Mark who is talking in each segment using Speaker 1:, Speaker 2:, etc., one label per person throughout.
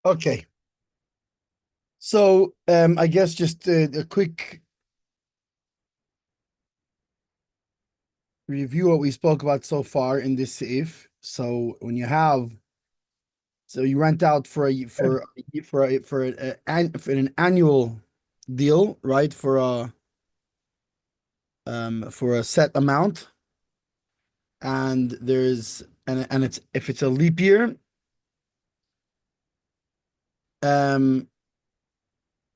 Speaker 1: Okay. So I guess just a quick review what we spoke about so far in this if. So when you have, so you rent out for an annual deal, right? For a set amount, and it's if it's a leap year, um,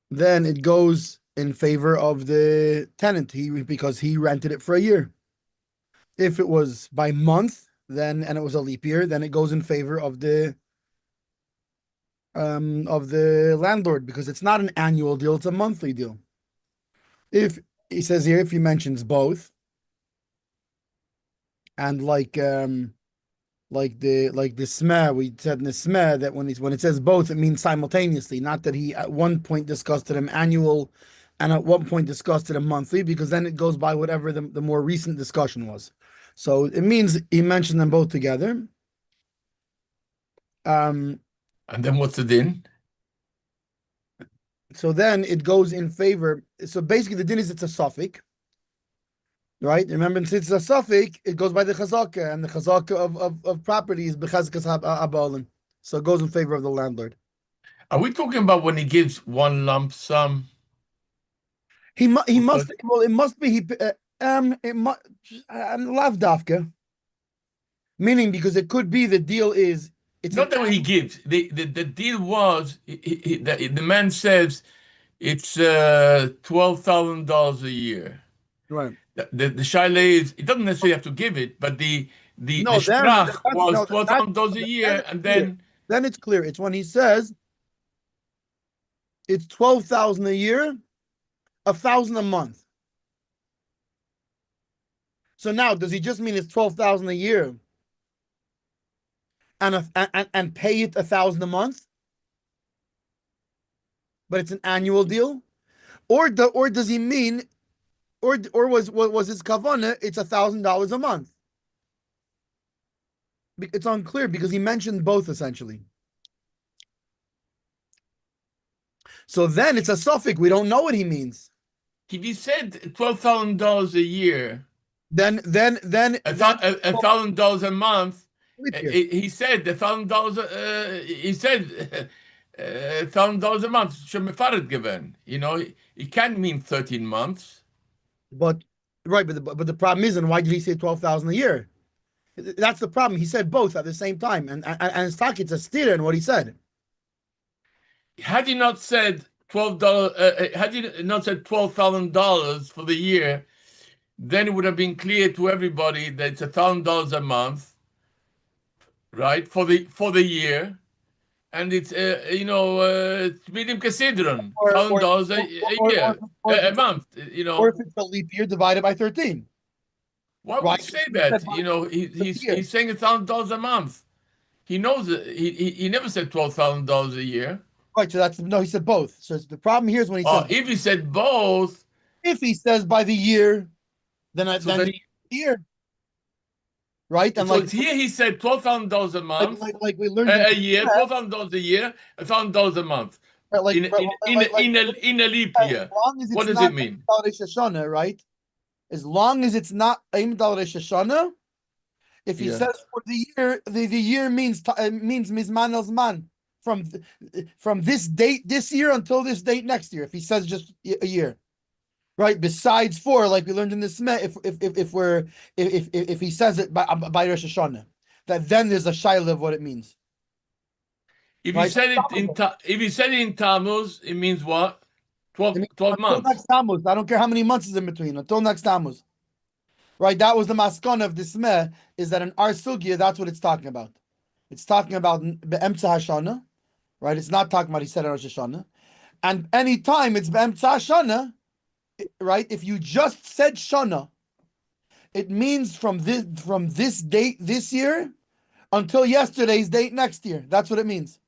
Speaker 1: then it goes in favor of the tenant. Because he rented it for a year. If it was by month, then and it was a leap year, then it goes in favor of the landlord because it's not an annual deal, it's a monthly deal. If he says here, if he mentions both, and like the smeh, we said in the smeh that when it says both, it means simultaneously, not that he at one point discussed it annual and at one point discussed it monthly, because then it goes by whatever the more recent discussion was. So it means he mentioned them both together. Um,
Speaker 2: And then what's the din?
Speaker 1: so then it goes in favor. So basically, the din is it's a suffix, right? Remember, since it's a suffix, it goes by the chazaka, and the chazaka of property is b'chazkas habalim. So it goes in favor of the landlord.
Speaker 2: Are we talking about when he gives one lump sum?
Speaker 1: He must, well, it must be it must lavdafka, meaning because it could be the deal is it's an
Speaker 2: Not that he gives. The deal was the man says it's $12,000 a year.
Speaker 1: right.
Speaker 2: The shaila is it doesn't necessarily have to give it, but the
Speaker 1: No, then
Speaker 2: sprach
Speaker 1: that's
Speaker 2: was
Speaker 1: no,
Speaker 2: $12,000 a
Speaker 1: then
Speaker 2: year,
Speaker 1: it's
Speaker 2: and
Speaker 1: clear.
Speaker 2: then
Speaker 1: Then it's clear. It's when he says it's 12,000 a year, 1,000 a month. So now, does he just mean it's 12,000 a year and pay it 1,000 a month, but it's an annual deal, or does he mean, or was his kavana? It's $1,000 a month. It's unclear because he mentioned both essentially. So then it's a suffix. We don't know what he means.
Speaker 2: if he said $12,000 a year,
Speaker 1: Then
Speaker 2: $1,000 a month,
Speaker 1: leap year.
Speaker 2: he said $1,000. He said $1,000 a month. Shemifaret given. It can mean 13 months.
Speaker 1: But right, but the problem is, and why did he say 12,000 a year? That's the problem. He said both at the same time, and it's talking. It's a steer in what he said.
Speaker 2: Had he not said $12, had he not said $12,000 for the year, then it would have been clear to everybody that it's $1,000 a month, right, for the year, and it's medium considering
Speaker 1: Or or
Speaker 2: $1,000
Speaker 1: or
Speaker 2: a
Speaker 1: or, or,
Speaker 2: year,
Speaker 1: or if
Speaker 2: a
Speaker 1: it's a,
Speaker 2: month.
Speaker 1: or if it's a leap year divided by 13,
Speaker 2: Why would
Speaker 1: right?
Speaker 2: he say
Speaker 1: He
Speaker 2: that?
Speaker 1: said by the
Speaker 2: He's
Speaker 1: year.
Speaker 2: he's saying $1,000 a month. He knows that he never said $12,000 a year.
Speaker 1: Right. So that's no. He said both. So the problem here is when he says,
Speaker 2: Or if he said both,
Speaker 1: if he says by the year,
Speaker 2: so
Speaker 1: then
Speaker 2: then
Speaker 1: the year, right? And
Speaker 2: so here he said $12,000 a month,
Speaker 1: like we learned in
Speaker 2: a
Speaker 1: the
Speaker 2: year, $12,000 a year, $1,000 a month
Speaker 1: like
Speaker 2: in a leap
Speaker 1: as
Speaker 2: year.
Speaker 1: long as
Speaker 2: What
Speaker 1: it's
Speaker 2: does it
Speaker 1: not
Speaker 2: mean?
Speaker 1: Rosh Hashanah, right? As long as it's not aimed al Rosh Hashanah, if he
Speaker 2: Yeah.
Speaker 1: says for the year, the year means mizman el zman, from from this date this year until this date next year. If he says just a year, right? Besides four, like we learned in the Smeh, if he says it by Rosh Hashanah, that then there's a shaila of what it means,
Speaker 2: If he
Speaker 1: right?
Speaker 2: said it in Tammuz, it means what?
Speaker 1: I
Speaker 2: 12,
Speaker 1: mean,
Speaker 2: 12
Speaker 1: until
Speaker 2: months.
Speaker 1: next Tammuz, I don't care how many months is in between. Until next Tammuz, right? That was the maskana of the Smeh, is that in our sugya, that's what it's talking about. It's talking about be'emtza Hashanah, right? It's not talking about he said Rosh Hashanah. And anytime it's be'emtza Hashanah, right? If you just said Shana, it means from this date this year until yesterday's date next year. That's what it means.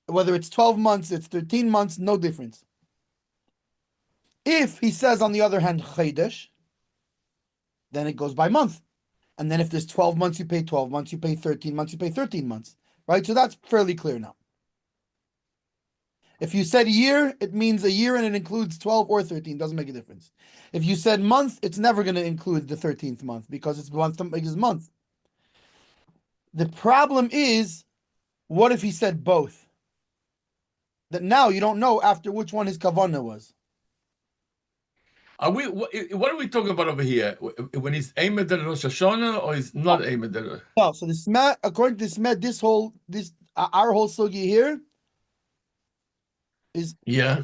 Speaker 1: Whether it's 12 months, it's 13 months, no difference. If he says, on the other hand, Chaydesh, then it goes by month. And then if there's 12 months, you pay 12 months, you pay 13 months, you pay 13 months. right? So that's fairly clear now. If you said year, it means a year and it includes 12 or 13. Doesn't make a difference. If you said month, it's never going to include the 13th month because it's month to make his month. The problem is, what if he said both? That now you don't know after which one his kavanah was.
Speaker 2: Are we? What are we talking about over here? When he's aimed at Rosh Hashanah, or he's not aimed at?
Speaker 1: No, so the smet, according to the smet, our whole sugi here is
Speaker 2: Yeah.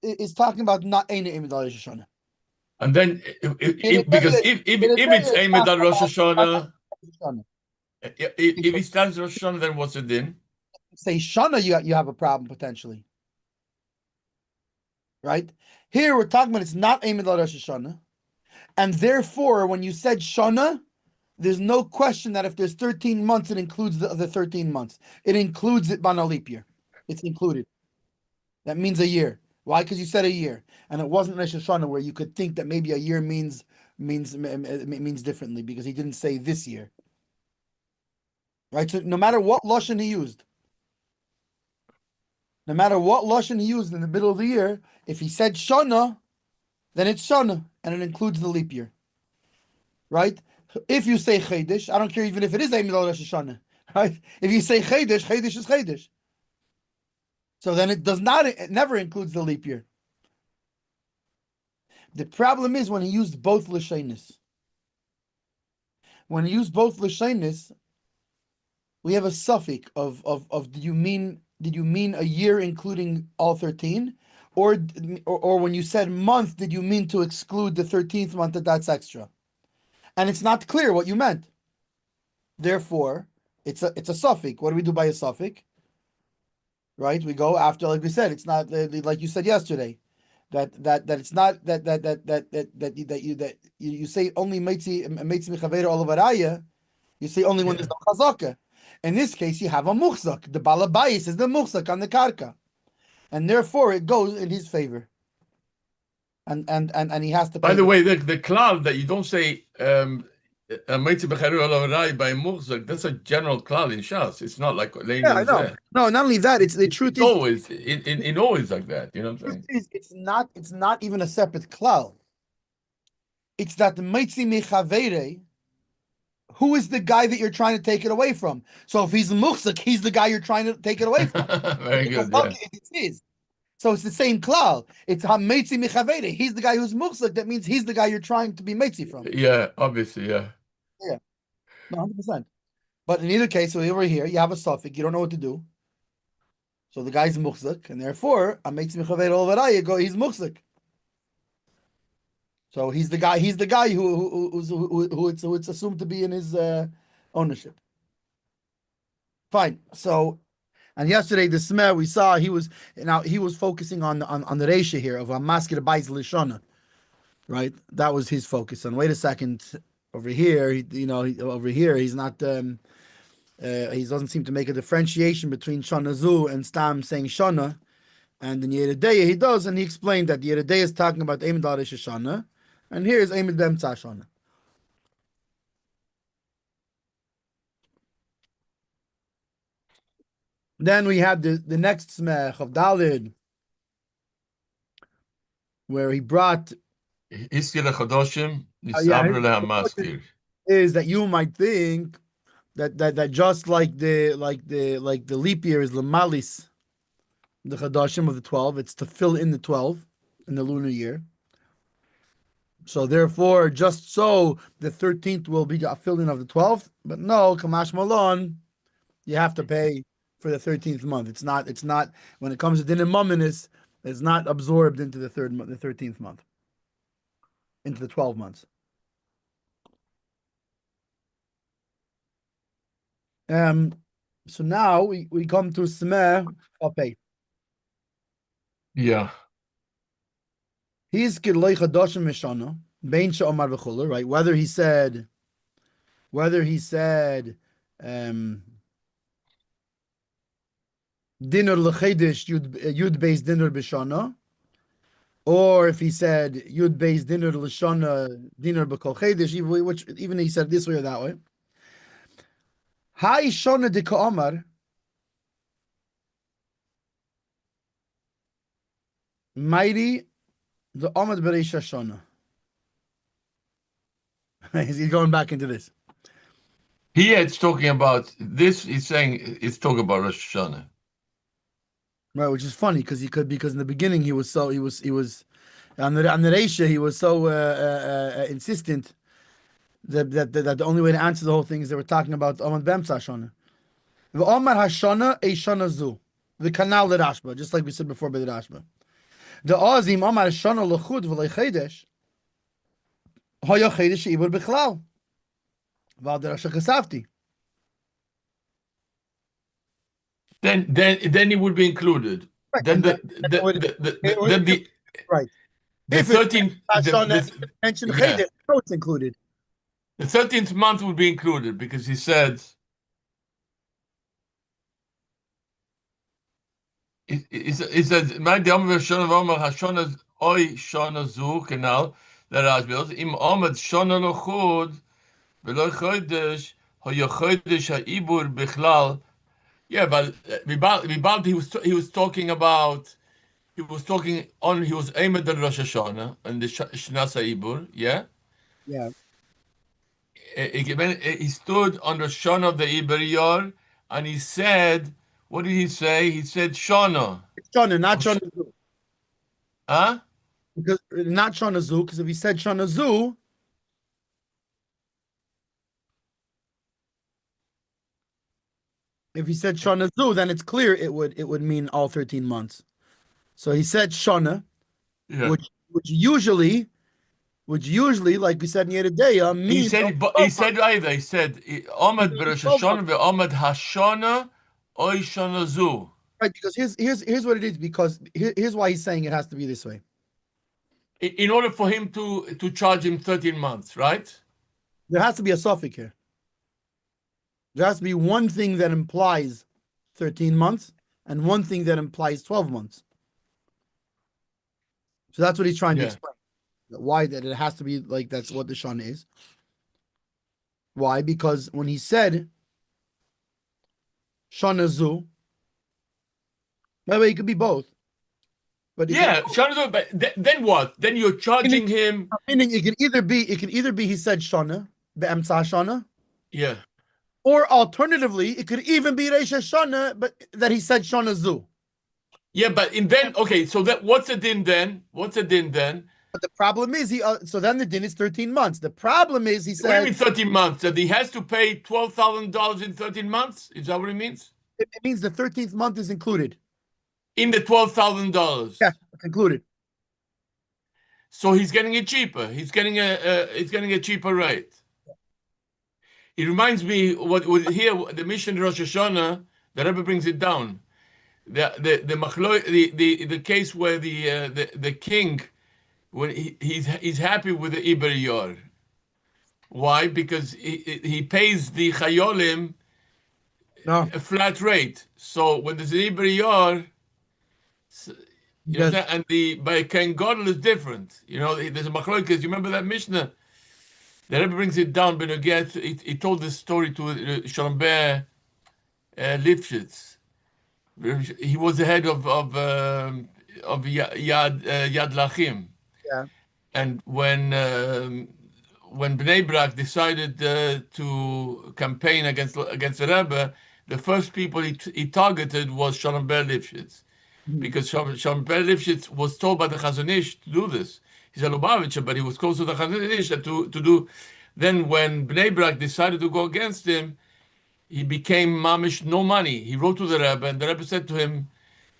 Speaker 1: is talking about not Eina Imid al Rosh Hashanah.
Speaker 2: And then, because if it's aimed at Rosh Hashanah, if he stands Rosh Hashanah, then what's the din?
Speaker 1: Say Shana, you have a problem potentially, right? Here we're talking about it's not Eimid al Rosh Hashanah, and therefore when you said Shana, there's no question that if there's 13 months, it includes the 13 months. It includes it by a leap year. It's included. That means a year. Why? Because you said a year, and it wasn't Rosh Hashanah where you could think that maybe a year means differently because he didn't say this year, right? So no matter what lashon he used, no matter what lashon he used in the middle of the year, if he said Shana, then it's Shana, and it includes the leap year, right? If you say Chedesh, I don't care even if it is Eimid al Rosh Hashanah, right? If you say Chedesh, Chedesh is Chedesh. So then it never includes the leap year. The problem is when he used both L'shainis. When he used both L'shainis, we have a suffix of did you mean a year including all 13? Or when you said month, did you mean to exclude the 13th month that's extra? And it's not clear what you meant. Therefore, it's a suffix. What do we do by a suffix? Right? We go after, like we said, it's not like you said yesterday, that it's not that you say only meitzi mechavera olavaraya. You say only when there's no chazaka. In this case, you have a muhzak. The balabayis is the muhzak on the karka, and therefore it goes in his favor. And he has to pay.
Speaker 2: By the way, the cloud that you don't say Meitzi B'Cheru Olav by Murzak, that's a general cloud in Shas. It's not like
Speaker 1: Yeah, I know. No, not only that. It's the truth.
Speaker 2: It's always in always like that. You know what I'm saying?
Speaker 1: It's not even a separate cloud. It's that the Meitzi Mechavere, who is the guy that you're trying to take it away from? So if he's muhzak, he's the guy you're trying to take it away from.
Speaker 2: Very good. Yeah.
Speaker 1: It's his. So it's the same klal. It's ha-meitzi michavere. He's the guy who's muhzak. That means he's the guy you're trying to be meitzi from.
Speaker 2: Yeah, obviously, yeah.
Speaker 1: Yeah, no, 100%. But in either case, so over here, you have a suffix. You don't know what to do. So the guy's muhzak, and therefore, ha-meitzi michavere olavaraya, go. He's muhzak. So he's the guy. He's the guy who it's assumed to be in his ownership. Fine. So. And yesterday, the Smeh we saw he was focusing on the Reisha here of a masked Bais Lishana, right? That was his focus. And wait a second, over here, he's not. He doesn't seem to make a differentiation between Shana Zu and Stam saying Shana, and in Yeredeya he does, and he explained that Yeredeya is talking about Eimid al Rosh Hashanah, and here is Eimid B'Emtza Shana. Then we had the next smech of Dalid, where he brought
Speaker 2: is that
Speaker 1: you might think that just like the leap year is lamalis, the chadashim of the 12, it's to fill in the 12 in the lunar year. So therefore, just so the 13th will be a fill in of the 12th, but no, kamash malon, you have to pay for the 13th month. It's not when it comes to din and mumminis, it's not absorbed into the 13th month, into the 12 months. So now we come to Smeh Chapei.
Speaker 2: Yeah.
Speaker 1: He's Kirloi Chadoshim Mishana, Bein She'omar V'chulah, right? Whether he said dinner l'chedesh yud beis dinner b'shana, or if he said yud beis dinner l'shana dinner b'kol chedesh, which even he said this way or that way. Hai shana de ka'amar, Mighty the Amad Bereish Shana. He's going back into this.
Speaker 2: Here it's talking about this. He's saying it's talking about Rosh Hashanah.
Speaker 1: Right, which is funny because because in the beginning he was on the Reisha he was so insistent that the only way to answer the whole thing is they were talking about Amad Bemtza Shana. The Amad Hashana a Shana Zu. The canal the Rashba, just like we said before by the Rashba. The Azim Amad Shana Lechud v'lei Chedesh. Hoya Chedesh Ibur Bichlal. V'al Rasha Kasafti.
Speaker 2: Then it would be included.
Speaker 1: Right,
Speaker 2: Then
Speaker 1: and
Speaker 2: the then
Speaker 1: right.
Speaker 2: the
Speaker 1: If it's
Speaker 2: 13th
Speaker 1: mentioned
Speaker 2: yeah,
Speaker 1: Chedesh, so it's included.
Speaker 2: the 13th month would be included because he said he says my Dam Shana V'Omer Hashana Oy Shana Zu Kenal the Rashbi Im Amad Shana Lochud V'Lo Chodesh Hoya Chodesh HaIbur Bichlal. Yeah, but Vibal he was talking about. He was aimed at Rosh Hashanah and the Shnas Ibur, yeah?
Speaker 1: Yeah.
Speaker 2: He stood on the Shana of the Ibur Yor and he said, what did he say? He said Shana.
Speaker 1: It's Shana, not Shana Zu.
Speaker 2: Huh?
Speaker 1: Because not Shana Zu, because if he said Shana Zu, if he said Shana Zu, then it's clear it would mean all 13 months. So he said Shana,
Speaker 2: Yeah.
Speaker 1: which usually, like we said in the other day, means
Speaker 2: He said either. He said Ahmed
Speaker 1: only
Speaker 2: Berosh
Speaker 1: 12 months.
Speaker 2: Hashanah ve'Ahmed Hashana Oy Shana Zu.
Speaker 1: Right, because here's what it is, because here's why he's saying it has to be this way.
Speaker 2: In order for him to charge him 13 months, right?
Speaker 1: There has to be a suffix here. There has to be one thing that implies 13 months and one thing that implies 12 months. So that's what he's trying to explain. Why that it has to be like that's what the Shana is. Why? Because when he said Shana Zu, by the way, it could be both. But
Speaker 2: Yeah, Shana Zu, but then what? Then you're charging him.
Speaker 1: Meaning it can either be he said Shana, Be'emtza Shana.
Speaker 2: Yeah.
Speaker 1: Or alternatively, it could even be Reish Shana, but that he said Shana Zu.
Speaker 2: Yeah, but okay, so what's the din then? What's the din then?
Speaker 1: But the problem is so then the din is 13 months. The problem is he
Speaker 2: What do you
Speaker 1: said
Speaker 2: mean 13 months? That he has to pay $12,000 in 13 months? Is that what it means?
Speaker 1: it means the 13th month is included.
Speaker 2: In the $12,000.
Speaker 1: Yeah, included.
Speaker 2: So he's getting it cheaper. He's getting a cheaper rate. It reminds me what here the mission Rosh Hashanah, the Rebbe brings it down. The case where the king, when he's happy with the Iber Yor. Why? Because he pays the Chayolim a flat rate. So when there's an Iber Yor, you know, and by Ken Godel is different. You know, there's a machlokas. You remember that Mishnah? The Rebbe brings it down. But again, he told this story to Shalom Ber Lifshitz. He was the head of Yad Lachim.
Speaker 1: Yeah.
Speaker 2: And when Bnei Brak decided to campaign against the Rebbe, the first people he targeted was Shalom Ber Lifshitz. Because Shalom Ber Lifshitz was told by the Chazon Ish to do this. He's a Lubavitcher, but he was close to the Chazon Ish to do. Then when Bnei Brak decided to go against him, he became mamish no money. He wrote to the Rebbe, and the Rebbe said to him,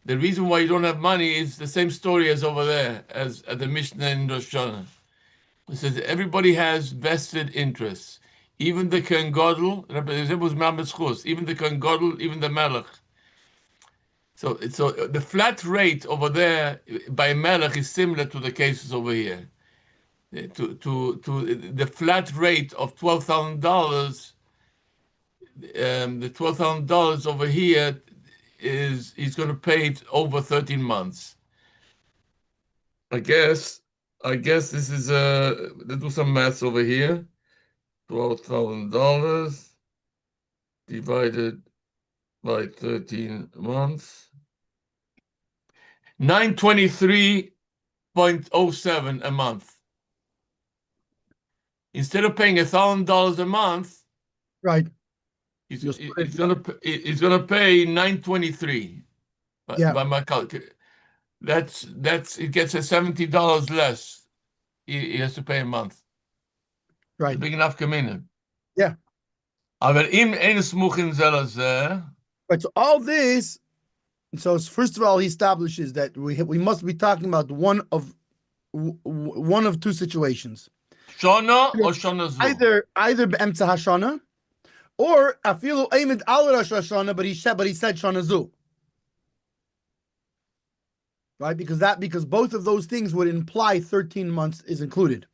Speaker 2: the reason why you don't have money is the same story as over there, as at the Mishnah in Rosh Hashanah. He says everybody has vested interests. Even the Kohen Gadol, Rebbe was mamish chus. Even the Kohen Gadol, even the Melech. So the flat rate over there by Melech is similar to the cases over here. To the flat rate of $12,000. The $12,000 over here he's going to pay it over 13 months. I guess this is let's do some maths over here. $12,000 divided by 13 months. $923.07 a month. Instead of paying $1,000 a month,
Speaker 1: Right.
Speaker 2: he's
Speaker 1: You'll split
Speaker 2: he's
Speaker 1: it.
Speaker 2: gonna pay 923
Speaker 1: Yeah.
Speaker 2: by my calculation. That's it gets a $70 less. He has to pay a month. It's a
Speaker 1: Right.
Speaker 2: big enough commitment.
Speaker 1: Yeah.
Speaker 2: Aber im ein smuchen zelazeh.
Speaker 1: Right. So all this. So first of all, he establishes that we must be talking about one of two situations.
Speaker 2: Shona or Shona Zu?
Speaker 1: Either be'emtza hashana, or afilu aimed al Rosh Hashanah, but he said Shana Zu. Right? Because both of those things would imply 13 months is included.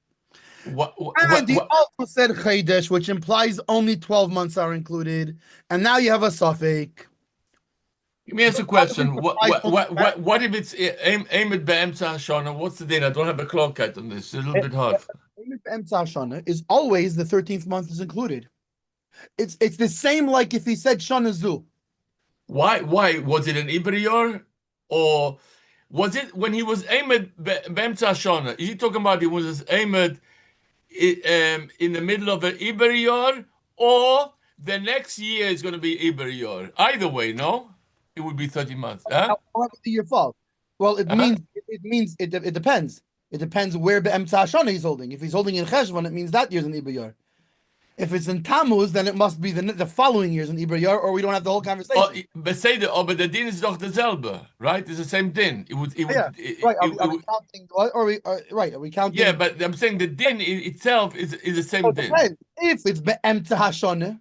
Speaker 1: And he also said Chaydesh, which implies only 12 months are included. And now you have a suffix.
Speaker 2: Let me ask a question. What if it's aimed be'emtza Shona? What's the din? I don't have a clock cut on this. It's a little bit hard.
Speaker 1: Is always the 13th month is included. It's the same like if he said Shana Zu.
Speaker 2: Why was it an Ibriyor, or was it when he was aimed be'emtza Shona? Is he talking about he was aimed in the middle of an Ibriyor, or the next year is going to be Ibriyor? Either way, no, it would be 30 months. Huh?
Speaker 1: However, your fault. Well, it means it depends. It depends where be'emtza Hashana he's holding. If he's holding in Cheshvan, it means that year's an Ibriyar. If it's in Tammuz, then it must be the following year's an Ibriyar, or we don't have the whole conversation.
Speaker 2: But but the din is doch derselbe, right? It's the same din.
Speaker 1: Right. Are we counting? Right? Are we counting?
Speaker 2: Yeah, but I'm saying the din itself is the same din.
Speaker 1: Depends. If it's be'emtza Hashana,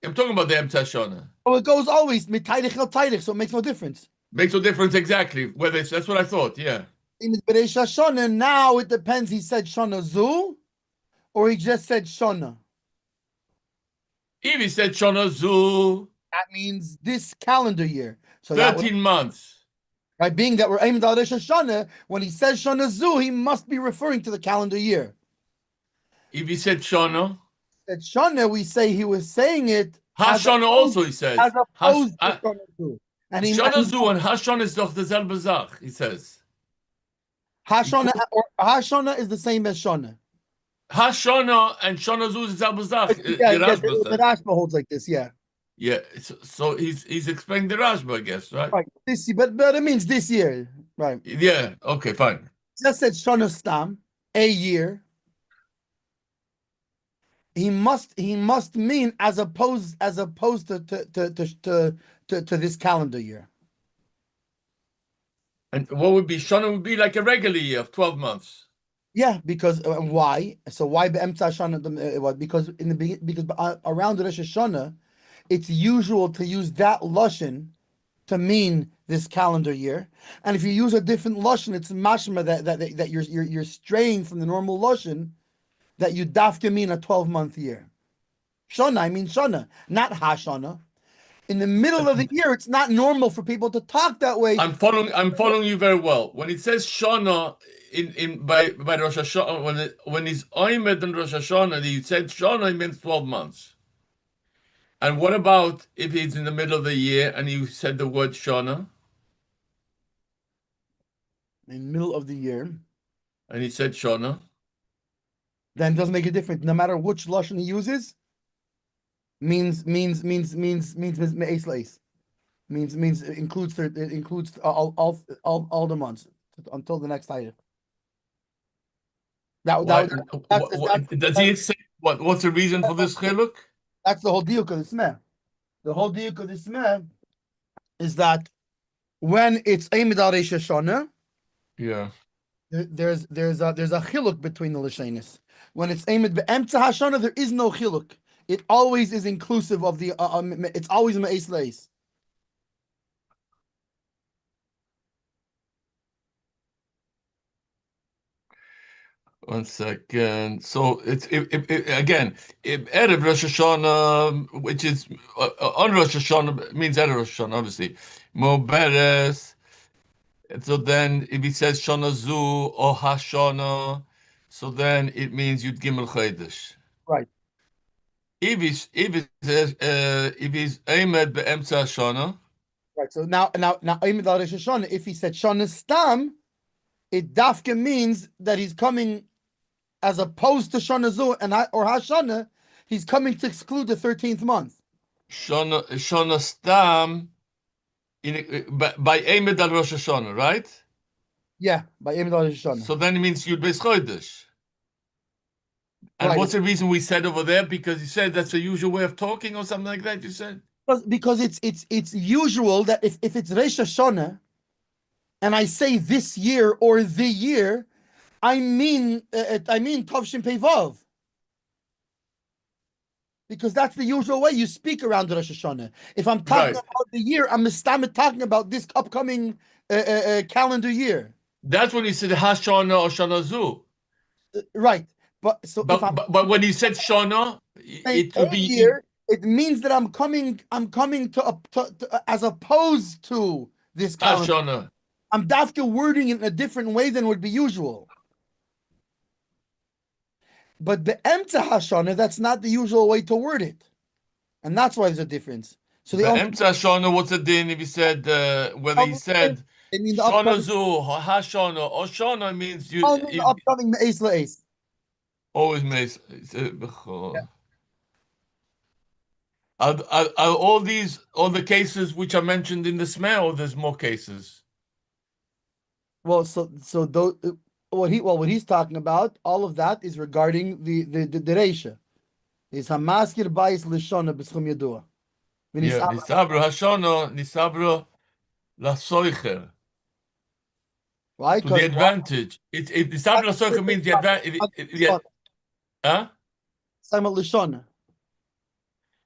Speaker 2: I'm talking about the Emtza Shona.
Speaker 1: well, it goes always mitayich el tayich, so it makes no difference.
Speaker 2: Makes no difference exactly. That's what I thought. Yeah.
Speaker 1: In Bereish Hashana, now it depends. He said Shana Zu, or he just said Shana.
Speaker 2: If he said Shona Zu,
Speaker 1: That means this calendar year. So
Speaker 2: 13 months.
Speaker 1: Right, being that we're aiming at Rosh Hashanah, when he says Shana Zu, he must be referring to the calendar year.
Speaker 2: If he said Shona,
Speaker 1: At Shana, we say he was saying it.
Speaker 2: Hashana also, he says.
Speaker 1: As opposed to Shana Zu. And
Speaker 2: Shona Zu and Hashana is doch derselbe Sach, he says.
Speaker 1: Hashana is the same as Shana.
Speaker 2: Hashana and Shona Zu is derselbe Sach.
Speaker 1: The Rashba holds like this, yeah.
Speaker 2: Yeah, so he's explaining the Rashba, I guess, right?
Speaker 1: Right. But it means this year, right?
Speaker 2: Yeah. Okay. Fine.
Speaker 1: Just said Shana Stam, a year. He must mean as opposed to this calendar year.
Speaker 2: And what would be Shana would be like a regular year of 12 months.
Speaker 1: Yeah, because why? So why be'emtza Shana? Because around Rosh Hashanah, it's usual to use that lashon to mean this calendar year, and if you use a different lashon, it's mashma that you're straying from the normal lashon that you dafka mean a 12-month year. Shana, I mean Shana, not Hashana. In the middle of the year, it's not normal for people to talk that way.
Speaker 2: I'm following you very well. When it says Shana by Rosh Hashanah, when he's Oimed in Rosh Hashanah, he said Shana, it means 12 months. And what about if he's in the middle of the year and you said the word Shana?
Speaker 1: In the middle of the year,
Speaker 2: and he said Shana,
Speaker 1: then it doesn't make a difference. No matter which lashon he uses, means means it includes all the months until the next item.
Speaker 2: Does he say what's the reason for this chiluk?
Speaker 1: That's the whole deal of the smeh. The whole deal of the smeh is that when it's aimed al Rosh Hashanah,
Speaker 2: yeah,
Speaker 1: there's a chiluk between the lashonis. When it's aimed be'emtza Hashanah, there is no chiluk. It always is inclusive of the. It's always me'es leis.
Speaker 2: One second. So it's again, Erev Rosh Hashanah, which is on Rosh Hashanah, means Erev Rosh Hashanah, obviously. Mo Beres. So then, if it says Shana Zu or Hashana, so then it means Yud Gimel Chodesh.
Speaker 1: Right.
Speaker 2: If he's Emed be'emtza Hashana,
Speaker 1: Right. So now, if he said Shana Stam, it dafka means that he's coming as opposed to Shana Zu or Hashana, he's coming to exclude the 13th month.
Speaker 2: Shona Stam by Emed al Rosh Hashanah, right?
Speaker 1: Yeah, by Emin Shana.
Speaker 2: So then it means Yud Beis Chodesh. And
Speaker 1: Right.
Speaker 2: what's the reason we said over there? Because you said that's the usual way of talking or something like that, you said?
Speaker 1: Because it's usual that if it's Rosh Hashanah and I say this year or the year, I mean Tavshin Pei Vav. Because that's the usual way you speak around Rosh Hashanah. If I'm talking
Speaker 2: Right.
Speaker 1: about the year, I'm talking about this upcoming calendar year.
Speaker 2: That's when he said Hashana or Shana Zu.
Speaker 1: Right. But so if I'm
Speaker 2: But when he said Shana,
Speaker 1: saying
Speaker 2: it
Speaker 1: a
Speaker 2: would be
Speaker 1: year, it means that I'm coming to as opposed to this calendar.
Speaker 2: Hashana.
Speaker 1: I'm dafka wording it in a different way than would be usual. But the Emtza Hashana, that's not the usual way to word it. And that's why there's a difference. So they only
Speaker 2: Be'emtza Shana, what's the din if he said, whether he said
Speaker 1: they mean the
Speaker 2: Shana
Speaker 1: upcoming
Speaker 2: Zu, Hashana, or Shana means
Speaker 1: only the upcoming Me'ez La'ez.
Speaker 2: always makes. Are all the cases which are mentioned in the Smeh, or there's more cases?
Speaker 1: Well, so those, what he's talking about, all of that is regarding the Reisha. Is Hamaskir Bayis Lishona B'schum Yadua.
Speaker 2: Yeah, Nisabra Hashana, Nisabra Lasoicher.
Speaker 1: Right?
Speaker 2: To the
Speaker 1: Because
Speaker 2: advantage. Nisabra Lasoicher means the advantage. Huh?
Speaker 1: Simon Lishona.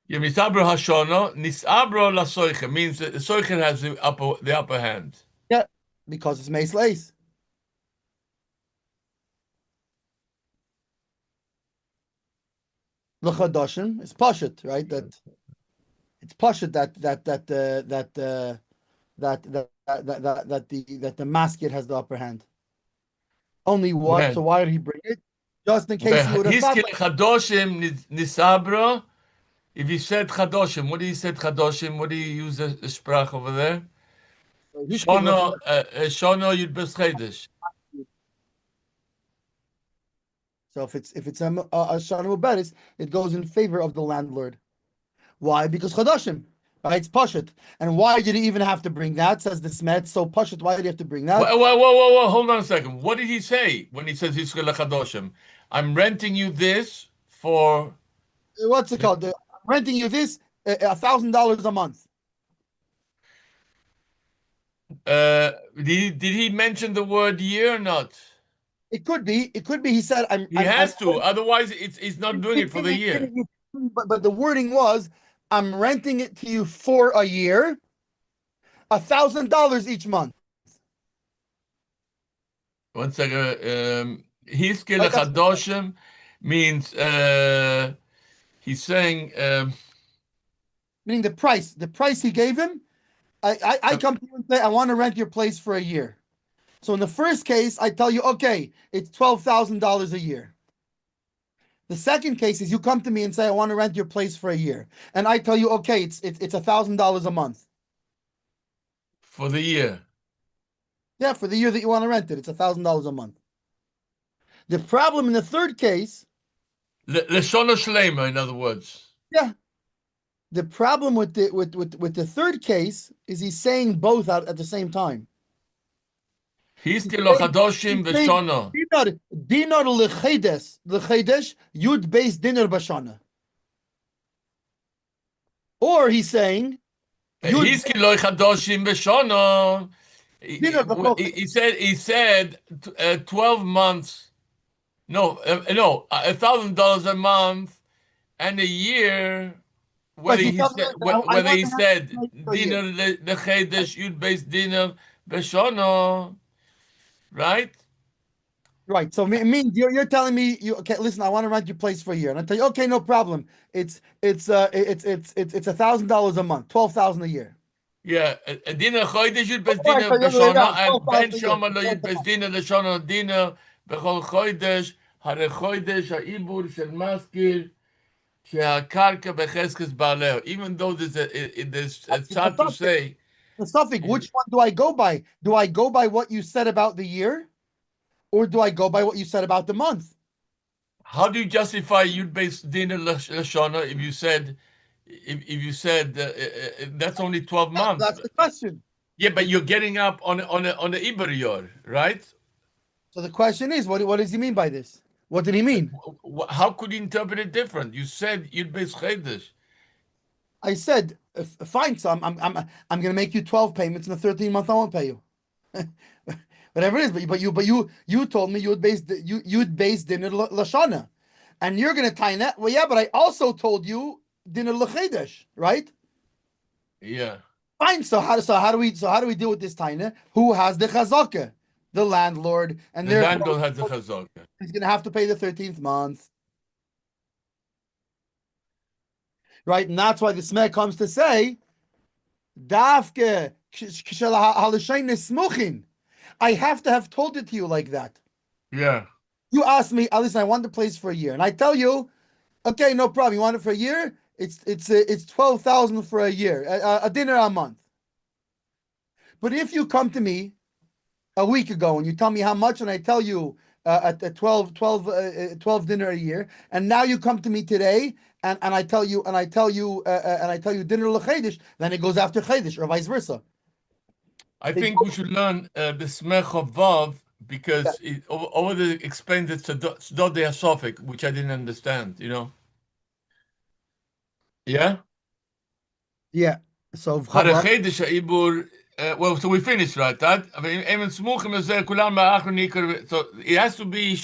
Speaker 2: Yeah, Nisabra Hashana, Nisabra Lasoicher means that the Soicher has the upper hand.
Speaker 1: Yeah, because it's Me'ez La'ez. L'chadoshim is pashut, right? That it's pashut that the maskit has the upper hand. Only what? So
Speaker 2: When?
Speaker 1: why did he bring it? Just in case he would have thought.
Speaker 2: Hiskil Chadoshim Nisabra. If he said Chadoshim, what do you said Chadoshim? What do you use the sprach over there? Shana Yud Bes Chedesh.
Speaker 1: So if it's a shana muberis, it goes in favor of the landlord. Why? Because chadashim, right? It's pashut. And why did he even have to bring that? Says the Smet. So pashut. Why did he have to bring that?
Speaker 2: Whoa! Hold on a second. What did he say when he says Hiskil Chadoshim? I'm renting you this for.
Speaker 1: What's it called? I'm renting you this $1,000 a month.
Speaker 2: Did he mention the word year or not?
Speaker 1: It could be. It could be. He said,
Speaker 2: He has to. Otherwise, he's not doing it for the year.
Speaker 1: But the wording was, I'm renting it to you for a year, $1,000 each month.
Speaker 2: One second. Hiskil
Speaker 1: Right?
Speaker 2: Chadoshim means he's saying.
Speaker 1: Meaning the price. The price he gave him. I come to you and say, I want to rent your place for a year. So in the first case, I tell you, okay, it's $12,000 a year. The second case is you come to me and say, I want to rent your place for a year. And I tell you, okay, it's $1,000 a month.
Speaker 2: For the year.
Speaker 1: Yeah, for the year that you want to rent it, it's $1,000 a month. The problem in the third case.
Speaker 2: Leshona Shlema, in other words.
Speaker 1: Yeah. The problem with the third case is he's saying both out at the same time.
Speaker 2: Hiskil Chadoshim Veshona.
Speaker 1: Dinar lechedes yud beis dinar bashana. Or he's saying
Speaker 2: Hiskil Chadoshim Veshona. He said 12 months. No, $1,000 a month and a year. Whether he said dinar lechedes yud beis dinar beshona. Right?
Speaker 1: Right. So it means you're telling me okay, listen, I want to rent your place for a year. And I tell you, okay, no problem. It's $1,000 a month, 12,000 a year.
Speaker 2: Yeah, dinar chodesh yud bes dinar beshana, and ben shama lo yud bes dinar leshana dinar bechol chodesh hare chodesh ha'ibur shel maskir shehakarka becheskes baaleo. Even though there's sad to say
Speaker 1: The suffix, which one do I go by? Do I go by what you said about the year, or do I go by what you said about the month?
Speaker 2: How do you justify Yud Beis Din Lashana if you said that's only 12 months?
Speaker 1: That's the question.
Speaker 2: Yeah, but you're getting up on the Iber Yor, right?
Speaker 1: So the question is, what does he mean by this? What did he mean?
Speaker 2: How could you interpret it different? You said Yud Beis Chedesh.
Speaker 1: I said, fine, so I'm going to make you 12 payments in the 13th month. I won't pay you. Whatever it is, but you told me you'd base dinner lashana, and you're going to tie that. Well, yeah, but I also told you dinner lachedesh, right?
Speaker 2: Yeah.
Speaker 1: Fine. So how do we deal with this taina? Who has the chazaka? The landlord, and
Speaker 2: The
Speaker 1: therefore
Speaker 2: landlord has the chazaka.
Speaker 1: he's going to have to pay the 13th month, right? And that's why the Smeh comes to say, Dafke smuchin. I have to have told it to you like that.
Speaker 2: Yeah.
Speaker 1: You ask me, listen, I want the place for a year, and I tell you, okay, no problem. You want it for a year? It's 12,000 for a year, a dinner a month. But if you come to me a week ago and you tell me how much, and I tell you at 12 dinner a year, and now you come to me today and I tell you dinner l'chedesh, then it goes after chedesh or vice versa.
Speaker 2: I think we should learn the Smech of Vav because over the explained it to Sdod Sofik, which I didn't understand, Yeah?
Speaker 1: Yeah. So
Speaker 2: Chedesh Ibur. Well, so we finished, right? That so it has to be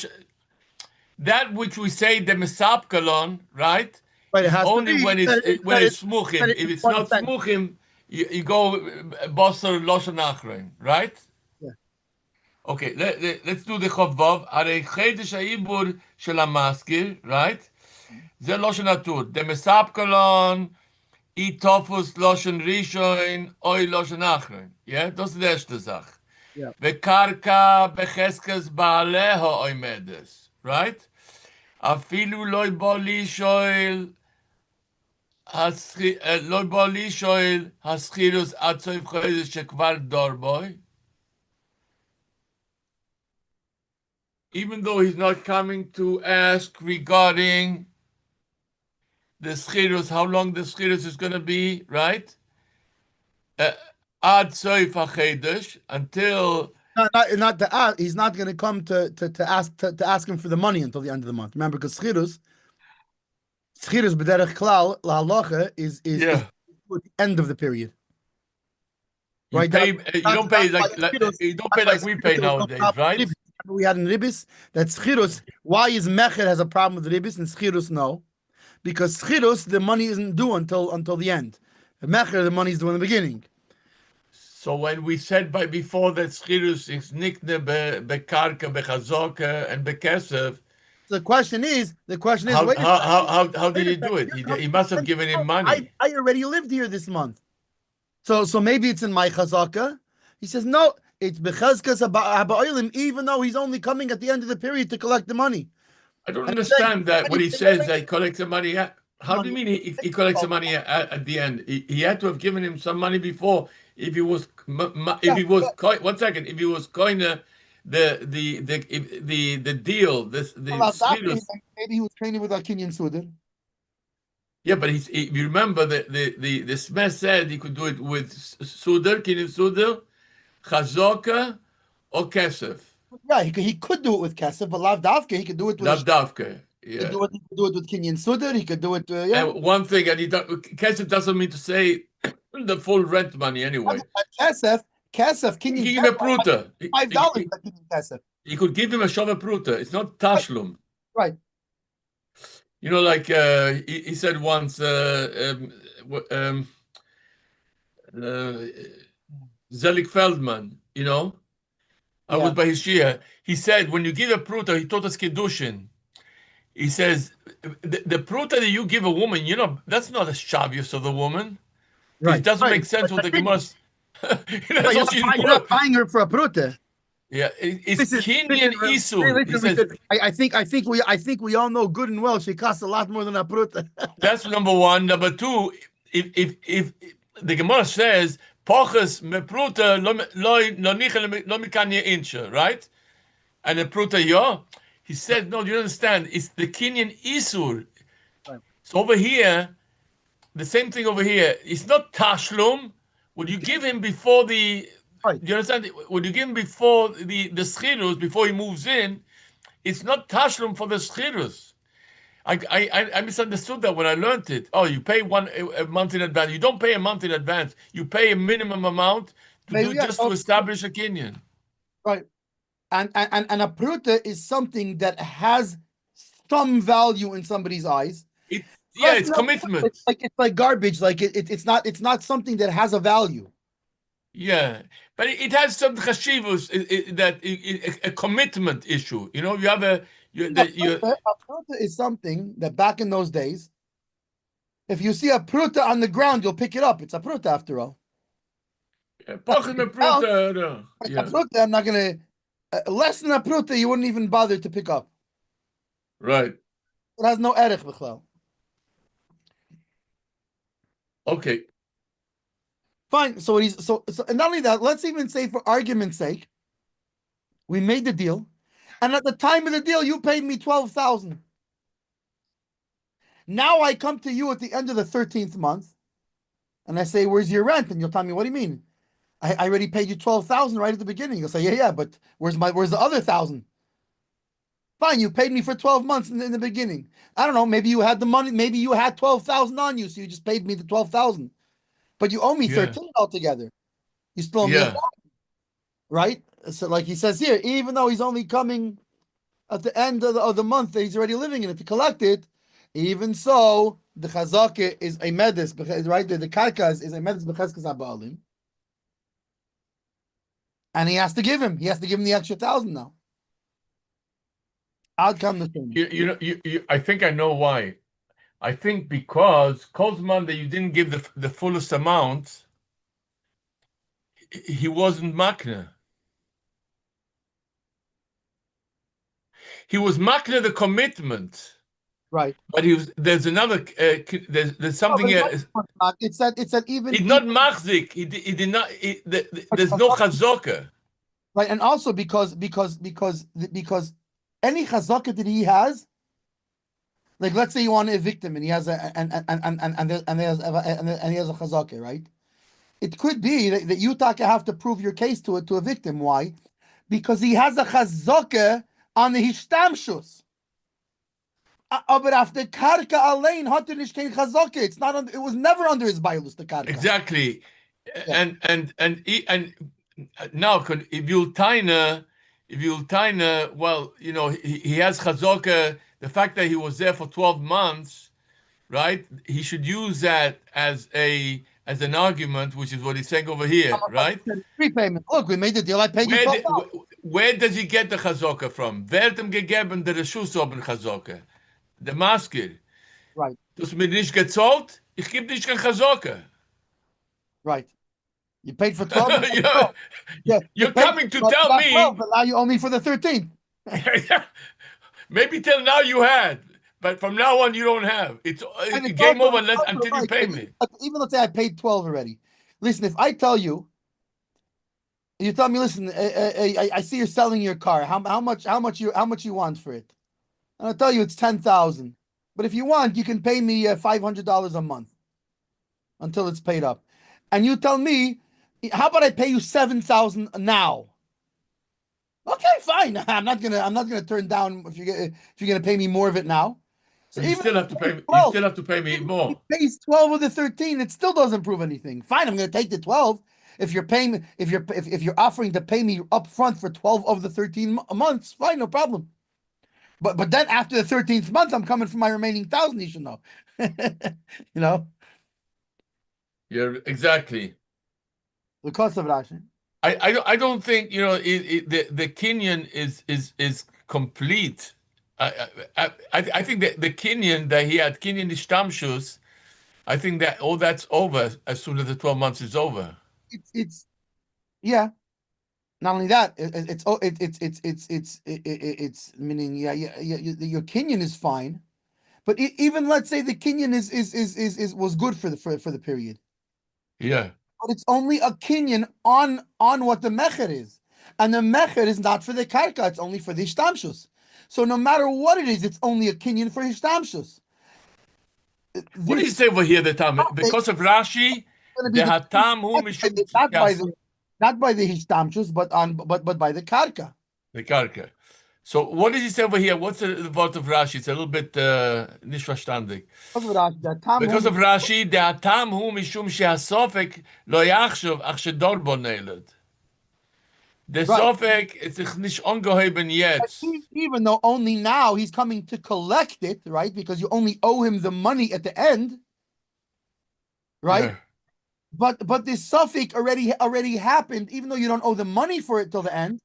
Speaker 2: that which we say the mesapkalon, right?
Speaker 1: Right, it
Speaker 2: Is
Speaker 1: has to
Speaker 2: only
Speaker 1: be
Speaker 2: when it's smuchim. If it's not smuchim, you go bosser loshan achrein, right?
Speaker 1: Yeah.
Speaker 2: Okay, let's do the chavvav. Arei chedesh haibur shel hamaskir, right? Ze loshan atur. The mesapkalon. Itofus loshen rishon oy loshen achron. Yeah, das ist die erste Sache.
Speaker 1: Yeah.
Speaker 2: Vekarka becheskes baaleho oimedes. Right? Afilu loy boli shoil loy boli shoil haschirus atzoy chodesh shekvar dorboy. Even though he's not coming to ask regarding the schirus, how long the schirus is going to be, right? Ad soif hachedesh, until
Speaker 1: Not to ask. He's not going to come to ask him for the money until the end of the month. Remember, because schirus b'derech klal lahalacha is at the end of the period.
Speaker 2: You
Speaker 1: right?
Speaker 2: pay. You don't pay like we pay nowadays, right?
Speaker 1: We had in ribis that schirus. Why is mecher has a problem with ribis and schirus no? Because schirus the money isn't due until the end. Mecher the money is due in the beginning.
Speaker 2: So when we said before that schirus is nikne bekarka bechazoka and bekesef.
Speaker 1: The question is
Speaker 2: how did he do it? He must have given him money.
Speaker 1: I already lived here this month. So maybe it's in my chazaka. He says, no, it's bechazkas ha'ba'olim, even though he's only coming at the end of the period to collect the money.
Speaker 2: I don't understand that when he says that he collects the money. How do you mean he collects the money at the end? He had to have given him some money before. If he was going if he was going to the deal,
Speaker 1: maybe he was training with Akinyan Sudan.
Speaker 2: Yeah, but you remember the Smeh said he could do it with Suder, Kinyan Suder, Chazoka, or Kesef.
Speaker 1: Yeah, he could do it with Kesef, but Lav Davke, he could do it with
Speaker 2: Lav Davke. Yeah.
Speaker 1: He could do it with Kinyan Suder. He could do it.
Speaker 2: And one thing, and Kesef doesn't mean to say the full rent money anyway.
Speaker 1: Kesef, Kinyan.
Speaker 2: He give him a pruta.
Speaker 1: $5.
Speaker 2: He could give him a shova pruta. It's not tashlum.
Speaker 1: Right.
Speaker 2: You know, like he said once, Zelig Feldman, I was by his shia. He said, when you give a pruta, he taught us Kiddushin. He says, the pruta that you give a woman, that's not a shavius of the woman. Right. It doesn't make sense with the Gemara.
Speaker 1: You're not buying her for a pruta.
Speaker 2: Yeah, it's Kinyan Isu.
Speaker 1: I think we all know good and well she costs a lot more than a pruta.
Speaker 2: That's number one. Number two, if the Gemara says Poches mepruta lo mikanye incha, right? And the pruta yo, he said, no, you don't understand. It's the Kenyan isur.
Speaker 1: Right.
Speaker 2: So over here, the same thing over here. It's not tashlum. Would you give him before the?
Speaker 1: Right.
Speaker 2: Do you understand? Would you give him before the schirus, before he moves in? It's not tashlum for the schirus. I misunderstood that when I learned it. Oh, you pay a month in advance. You don't pay a month in advance. You pay a minimum amount to
Speaker 1: Maybe,
Speaker 2: do
Speaker 1: yeah,
Speaker 2: just to establish a Kenyan.
Speaker 1: right. And a pruta is something that has some value in somebody's eyes.
Speaker 2: It's commitment.
Speaker 1: It's like garbage. Like it's not something that has a value.
Speaker 2: Yeah, but it has some chashivus that a commitment issue. You know, you have
Speaker 1: A pruta is something that back in those days, if you see a pruta on the ground, you'll pick it up. It's a pruta after all.
Speaker 2: yeah.
Speaker 1: A pruta, I'm not gonna less than a pruta, you wouldn't even bother to pick up.
Speaker 2: Right.
Speaker 1: It has no erech b'chlal.
Speaker 2: Okay.
Speaker 1: Fine. So and not only that, let's even say for argument's sake, we made the deal, and at the time of the deal, you paid me 12,000. Now I come to you at the end of the 13th month, and I say, "Where's your rent?" And you'll tell me, "What do you mean? I already paid you 12,000 right at the beginning." You'll say, "Yeah, but where's the other 1,000?" Fine, you paid me for 12 months in the beginning. I don't know. Maybe you had the money. Maybe you had 12,000 on you, so you just paid me the 12,000. But you owe me 13 altogether. You still owe me a right? So, like he says here, even though he's only coming at the end of the month that he's already living in it to collect it, even so, the chazaka is a medis, because right there, the karkas is a medis b'cheskas ha'ba'alim, and he has to give him. He has to give him the extra 1,000 now. I'll come the thing.
Speaker 2: I think I know why. I think because Kozman that you didn't give the fullest amount, he wasn't makna. He was makna the commitment.
Speaker 1: Right.
Speaker 2: But there's another, there's something.
Speaker 1: It's that even.
Speaker 2: He's not machzik. He did not, there's no chazaka.
Speaker 1: Right. And also because any chazaka that he has, like let's say you want to evict him and he has a and he has a chazaka, right? It could be that you Taka have to prove your case to evict him. Why? Because he has a chazaka on the hishtamshus. But after karka alein hater nishkein chazaka, it's not. It was never under his bailus the karka.
Speaker 2: Exactly, yeah. and now if you'll taina, well, you know, he has chazaka. The fact that he was there for 12 months, right? He should use that as an argument, which is what he's saying over here, right?
Speaker 1: Prepayment. Look, we made the deal. I paid you 12.
Speaker 2: Where does he get the chazaka from? Wer hat ihm gegeben der Reshus oben chazaka? Der Maskir.
Speaker 1: Right.
Speaker 2: Du hast mir nicht gezahlt, ich gebe dich kein chazaka.
Speaker 1: Right. You paid for 12.
Speaker 2: You're coming to tell me.
Speaker 1: 12, but now you owe me for the 13th.
Speaker 2: Maybe till now you had, but from now on you don't have. It's game over until you pay me.
Speaker 1: Even let's say I paid 12 already. Listen, if I tell you, you tell me, listen, I see you're selling your car. How much you want for it? And I'll tell you it's 10,000. But if you want, you can pay me $500 a month until it's paid up. And you tell me, how about I pay you 7,000 now? Okay, fine. I'm not gonna turn down if you're gonna pay me more of it now.
Speaker 2: So you still have to pay me. You still have to pay me more.
Speaker 1: He pays 12 of the 13. It still doesn't prove anything. Fine, I'm gonna take the 12. If you're paying, if you're offering to pay me up front for 12 of the 13 months, fine, no problem. But then after the 13th month, I'm coming for my remaining 1,000. You should know. You know.
Speaker 2: Yeah, exactly.
Speaker 1: The cost of Rashi.
Speaker 2: I don't think, you know, the Kenyan is complete. I think that the Kenyan that he had, Kenyan Ishtamshus, I think that all that's over as soon as the 12 months is over.
Speaker 1: It's yeah. Not only that, it's meaning your Kenyan is fine, but even let's say the Kenyan is was good for the period.
Speaker 2: Yeah.
Speaker 1: but it's only a kinyan on what the mecher is, and the mecher is not for the karka; it's only for the hishtamshus. So no matter what it is, it's only a kinyan for hishtamshus.
Speaker 2: What do you
Speaker 1: This
Speaker 2: say over here? The time
Speaker 1: it's
Speaker 2: because of Rashi,
Speaker 1: going to be
Speaker 2: the
Speaker 1: the
Speaker 2: hatam hu mishum
Speaker 1: not by the hishtamshus, but by the karka.
Speaker 2: the karka. So what does he say over here? What's the word of Rashi? It's a little bit nicht verstandig. Because of Rashi, the hatam hu mishum shehasofek lo yachshuv ach shedor bo neiled. The
Speaker 1: Right.
Speaker 2: sofek is nicht ungeheben jetzt.
Speaker 1: Even though only now he's coming to collect it, right? Because you only owe him the money at the end, right?
Speaker 2: Yeah.
Speaker 1: But this suffix already happened, even though you don't owe the money for it till the end.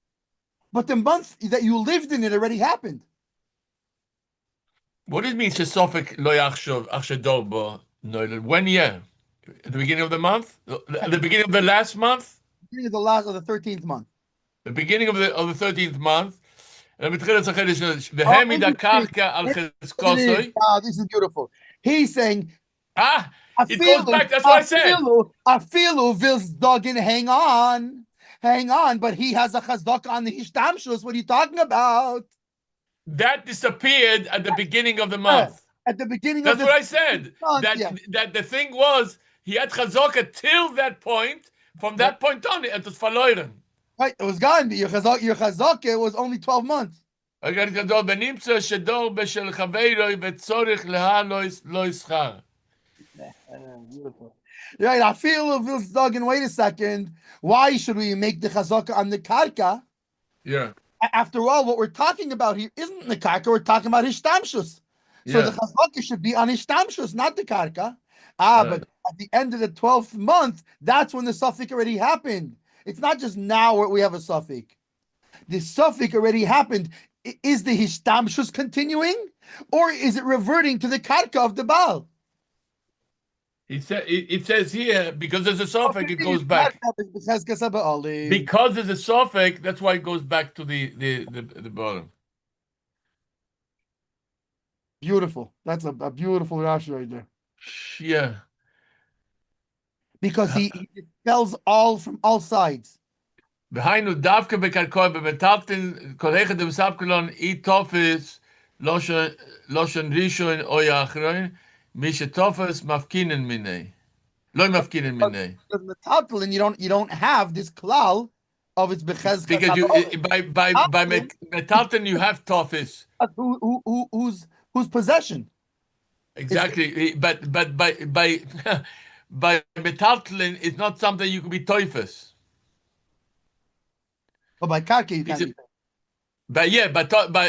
Speaker 1: But the month that you lived in it already happened.
Speaker 2: What does it mean shesofek lo yachshuv ach shedor bo neiled? When at the beginning of the month? At the beginning of the last month?
Speaker 1: Beginning of the last of the 13th month.
Speaker 2: The beginning of the 13th month. And
Speaker 1: Oh, this is beautiful. He's saying,
Speaker 2: it goes back. That's what I said.
Speaker 1: Afilu Vils Dogin, hang on, but he has a chazdaka on the hishtamshus. What are you talking about?
Speaker 2: That disappeared at the beginning of the month.
Speaker 1: At the beginning
Speaker 2: That's
Speaker 1: of
Speaker 2: what I said.
Speaker 1: month,
Speaker 2: That the thing was he had chazaka till that point. From that point on, it was verloren.
Speaker 1: Right, it was gone. Your chazaka was only 12 months.
Speaker 2: Beautiful.
Speaker 1: Right, I feel of this dog. And wait a second, why should we make the chazaka on the karka?
Speaker 2: Yeah.
Speaker 1: After all, what we're talking about here isn't the karka. We're talking about hishtamshus. So the chazaka should be on hishtamshus, not the karka. But at the end of the 12th month, that's when the suffix already happened. It's not just now where we have a suffix. The suffix already happened. Is the hishtamshus continuing, or is it reverting to the karka of the Baal?
Speaker 2: It says here, because there's a suffix, it goes back. Because there's a suffix, that's why it goes back to the bottom.
Speaker 1: Beautiful. That's a beautiful Rashi right there.
Speaker 2: Yeah.
Speaker 1: Because he tells all from all sides.
Speaker 2: Behind davke bekarkoi bebetalten kolege dem sapkelon I tofis loshon rishon o yachron mishe tofis mafkinen minei. Lo mafkinen minei.
Speaker 1: Because metaltalin, you don't have this klal of its bechezkas.
Speaker 2: Because by metalten you have tofis.
Speaker 1: Whose possession?
Speaker 2: Exactly, but by by metaltlin is not something you can be toifus.
Speaker 1: But by karka you can't.
Speaker 2: But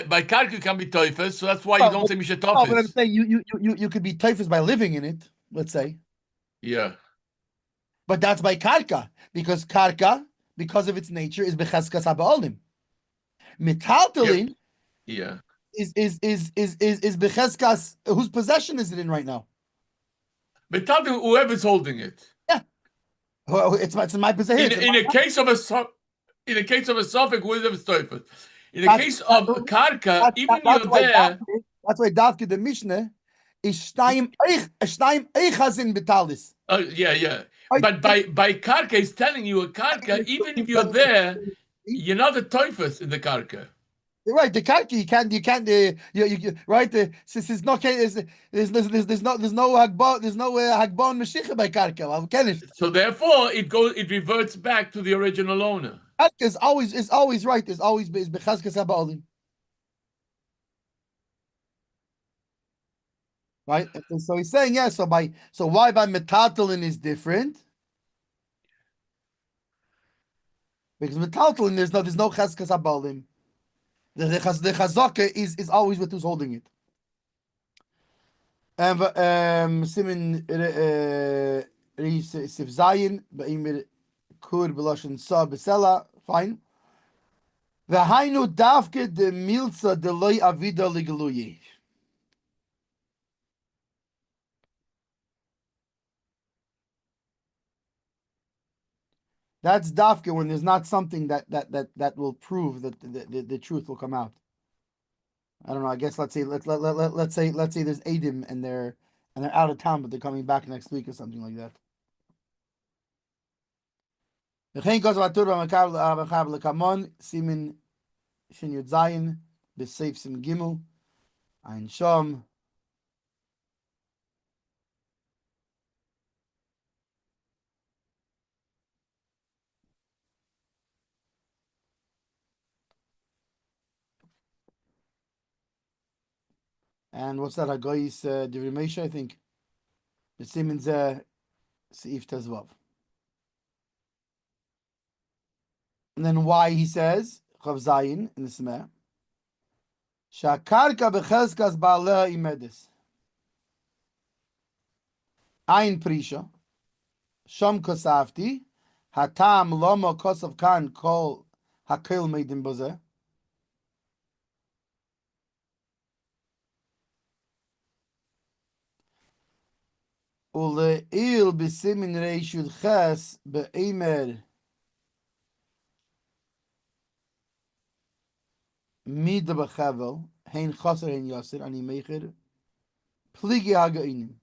Speaker 2: by karka you can be toifus, so that's why you don't say misha tofis.
Speaker 1: But I'm saying you could be toifus by living in it. Let's say.
Speaker 2: Yeah.
Speaker 1: But that's by karka, because karka, because of its nature, is bechazkas habaolim. Metaltalin.
Speaker 2: Yeah.
Speaker 1: Is bechezkas, whose possession is it in right now?
Speaker 2: But tell them whoever's holding it.
Speaker 1: Yeah, well, it's in my possession.
Speaker 2: In a case of a suffix, whoever's toifus. In a case of karka, even you're there.
Speaker 1: That's why Davke the Mishnah is shnaim eichas in betalis.
Speaker 2: Yeah. But by karka, he's telling you a karka, even if you're there, you're not a toifus in the karka.
Speaker 1: Right, the karka you can't right. There's no hagbon mashiach by karka.
Speaker 2: So therefore, it reverts back to the original owner.
Speaker 1: Karka is always right. Is always bechazkas habaolim. Right, and so he's saying So why by metaltalin is different? Because metaltalin there's no chazkas habaolim. The chazaka is always with who's holding it. And simin sif zayin ba'imir kur b'loshen sa b'sela, fine. V'hainu davke de milza de loy avida ligeluyi. That's dafke when there's not something that will prove that the truth will come out. I don't know. I guess let's say there's Adim and they're out of town, but they're coming back next week or something like that. וכן כוס בטור במחב לקמון, סימן שין י"ז, בסעיף סימן ג', עין שום. And what's that? Hagoyis Dirimesha, I think. The Siemens Seif Tezvav. And then why he says, Chav Zayin in the Smeh, Shakarka becheskas ba'aleh imedis. Ein Prisha, Shom Kosafti, Hatam Lomo Kosav Kan Kol Hakil Meidim Bozeh. Ule'il b'simin reishud ches be'emer mida b'chavel hein chaser hein yasir ani mecher pligi hagainim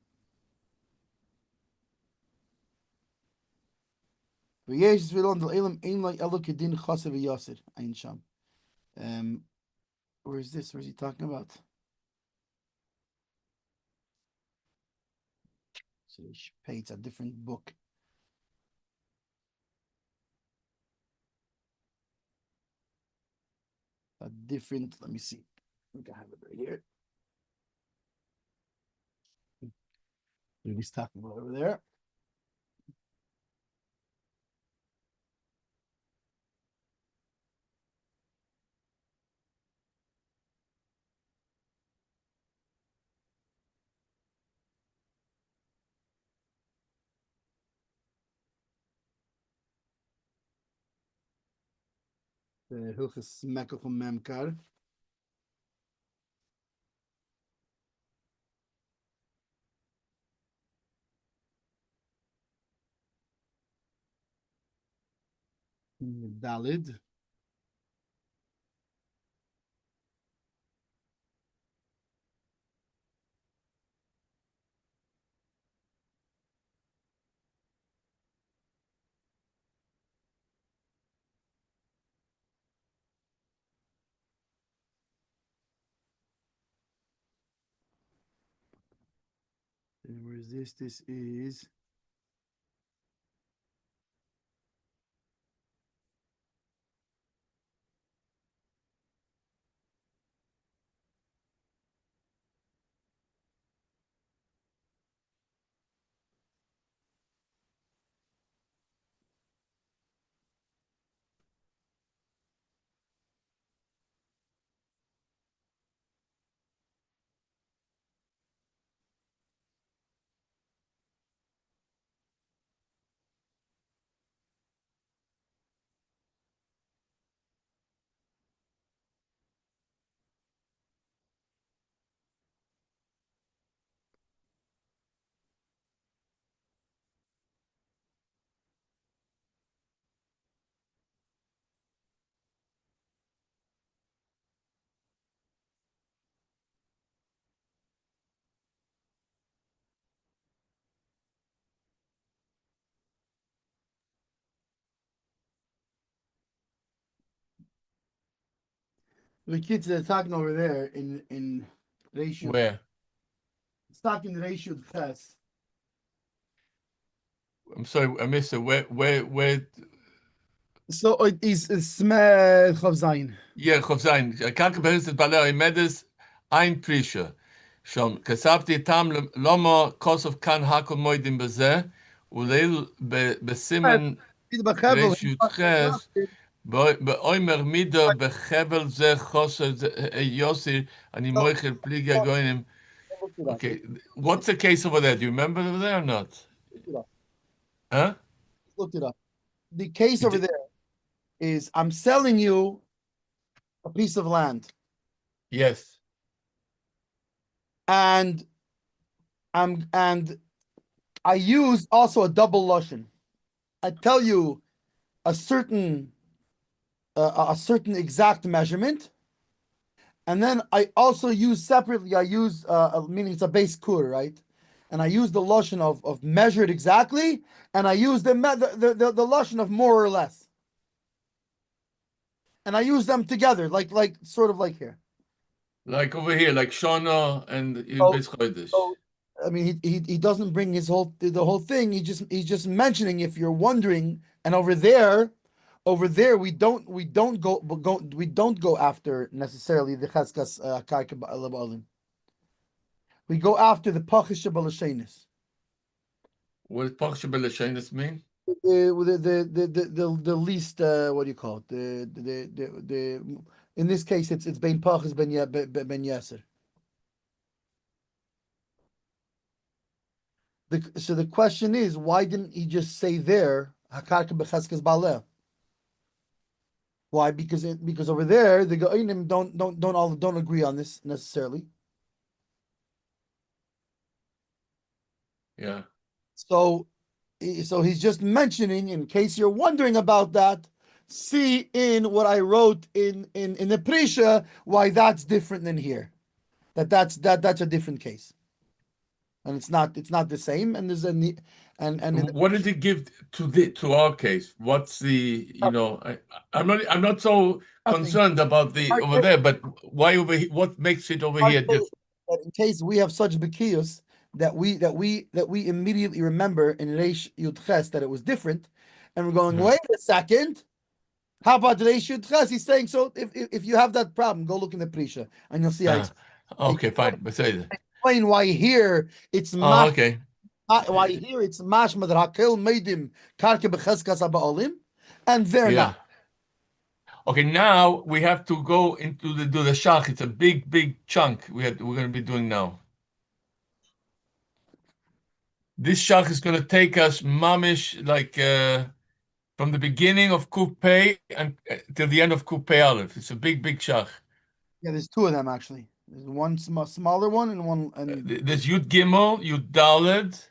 Speaker 1: v'yesh vilon del elam ein like elu kedin chaser v'yasir ein sham. Where is this? Where is he talking about? So he paints a different book. Let me see. I think I have it right here. What he's talking about over there. The Hilchas Mekach Memkar. Dalid. And where is this? This is the kids that are talking over there in Reishud.
Speaker 2: Where?
Speaker 1: It's talking Reishud Ches.
Speaker 2: I'm sorry, I missed it. Where?
Speaker 1: So it is Smeh Chav Zayin.
Speaker 2: Yeah, Choshen. Karka becheskas ba'aleh imedis ein Prisha. Shom kasavti tam lomo kosav kan hakol moedim b'zeh uleil b'simen reishut ches באוימר מידו בחבל זה חוסר יוסי, אני מויכל פליגי הגוינים. Okay, what's the case over there? Do you remember over there or not? Huh?
Speaker 1: Looked it up. The case over there is I'm selling you a piece of land.
Speaker 2: Yes.
Speaker 1: And I use also a double lashon. I tell you a certain exact measurement, and then I also use separately. I use meaning it's a base kur, right? and I use the lashon of measured exactly, and I use the lashon of more or less, and I use them together, like sort of like here.
Speaker 2: Like over here, like Shana and
Speaker 1: So,
Speaker 2: Yud Chodesh.
Speaker 1: so I mean, he doesn't bring the whole thing. He's just mentioning if you're wondering, and over there we don't go after necessarily the cheskas karka ba'alim. We go after the pachish b'lashenis.
Speaker 2: What does Parsha Belashenis mean?
Speaker 1: The least what do you call it? The in this case it's ben pachas ben yaser. So the question is, why didn't he just say there hakarka b'cheskas ba'aleh? Why? Because over there the goinim don't agree on this necessarily.
Speaker 2: Yeah.
Speaker 1: So he's just mentioning, in case you're wondering about that, see in what I wrote in the Prisha why that's different than here. That's a different case, and it's not the same. And there's and in the
Speaker 2: What did he give to our case? What's the I'm not so
Speaker 1: nothing.
Speaker 2: concerned about the
Speaker 1: Our
Speaker 2: over
Speaker 1: case,
Speaker 2: there, but why over here? What makes it over
Speaker 1: our
Speaker 2: here different?
Speaker 1: case, that in case we have such bekios that we immediately remember in Reish Yud Ches that it was different, and we're going,
Speaker 2: Uh-huh.
Speaker 1: wait a second. How about the Reish Yud Ches? He's saying, so if you have that problem, go look in the Prisha and you'll see
Speaker 2: Uh,
Speaker 1: I
Speaker 2: okay, fine. But say that.
Speaker 1: explain why here it's
Speaker 2: Oh,
Speaker 1: mash,
Speaker 2: okay.
Speaker 1: why here it's mashma that Hakel made him karke b'cheskas ha'ba'alim, and they're
Speaker 2: Yeah.
Speaker 1: not.
Speaker 2: Okay, now we have to go into the do the shach. It's a big, big chunk we're going to be doing now. This shach is going to take us mamish like from the beginning of Kupei and till the end of Kupei Aleph. It's a big, big shach.
Speaker 1: Yeah, there's two of them actually. There's one smaller one and one and
Speaker 2: There's Yud Gimel, Yud Daled,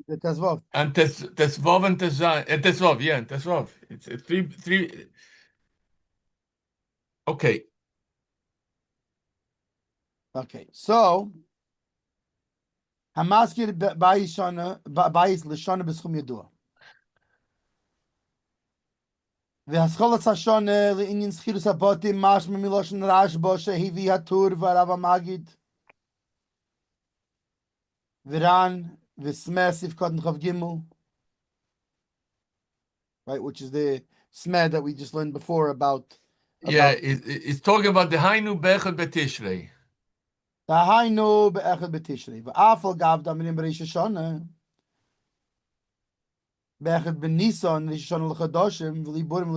Speaker 1: the Tezvav.
Speaker 2: and Tesvav and Tezvav. Tesvav, yeah, Tesvav. It's three. Okay,
Speaker 1: Okay, so Hamaskir Bayis Lishana B'Schum Yadua. והסכולת השונה לעניין סחירוס הבוטים משמע מלושן רשב"א שהביא הטור והרב המגיד ורן וסמס קודם כ"ג, right, which is the smed that we just learned before about
Speaker 2: yeah, it's talking about the Hainu Bechad Betishrei.
Speaker 1: דהיינו באחד בתשרי ואף על גב דמרים בראש השונה באחד בניסן ראש השונה לחדשים וליבורים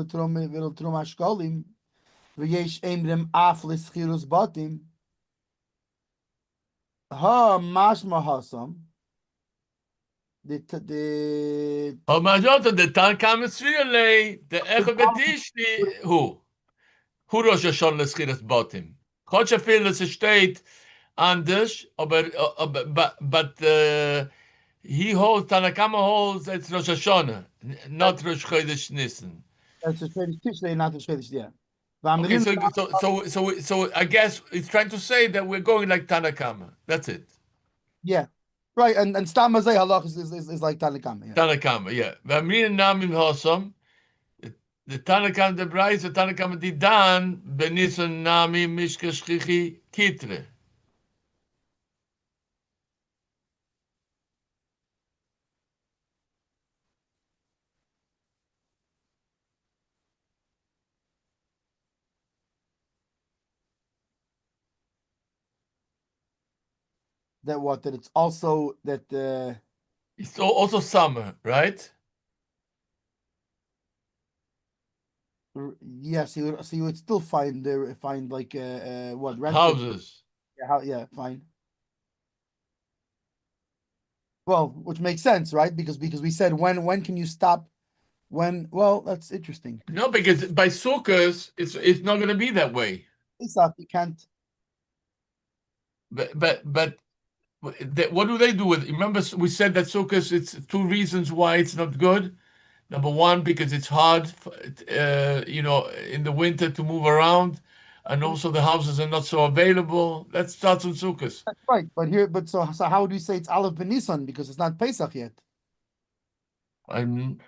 Speaker 1: ולתרום השקולים ויש אמרים אף לסחירוס בתים משמע הסם
Speaker 2: Aber man sollte der Tag kam es viele, der Echad Betishri, Hu Rosh Hashanah Leschiras Botim. Gott schon viel, dass es steht anders, but he holds, Tanakama holds, it's Rosh Hashanah, not Rosh Chodesh Nisan.
Speaker 1: that's a Shadish Tishrei, not a Shadish, yeah.
Speaker 2: Okay, so I guess it's trying to say that we're going like Tanakama. That's it.
Speaker 1: Yeah, right. And Stam Mazay Halach is like Tanakama. Yeah,
Speaker 2: Tanakama, yeah. V'amrin namim hosam, the Tanakama the Brais, the Tanakama Didan, Benisan nami mishka shchichi kitre.
Speaker 1: that it's also that
Speaker 2: It's also summer, right?
Speaker 1: yes, you would still find like what rented.
Speaker 2: Houses.
Speaker 1: Yeah, fine. Well, which makes sense, right? Because we said when can you stop? Well, that's interesting.
Speaker 2: No, because by Sukkot, it's not going to be that way.
Speaker 1: Pesach, you can't.
Speaker 2: But what do they do with? Remember, we said that Sukkot. It's two reasons why it's not good. Number one, because it's hard, in the winter to move around. and also the houses are not so available. Let's start some sukkahs.
Speaker 1: Right, but so how would we say it's Aleph ben Nisan because it's not Pesach yet?
Speaker 2: I'm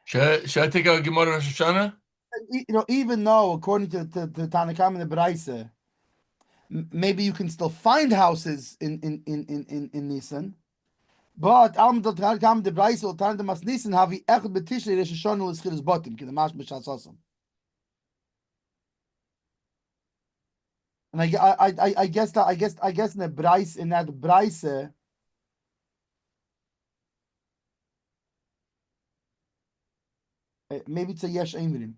Speaker 2: should I take a Gemara Rosh Hashanah?
Speaker 1: Even though according to Tanakam and the Braise, maybe you can still find houses in Nisan. But Alm dot Tanakam the Braise will turn the Mas Nisan have echad betishrei Rosh Hashanah l'schiras batim ki the mash b'shas asam. And I guess in the Braise in that Braise. Maybe it's a yesh emrim.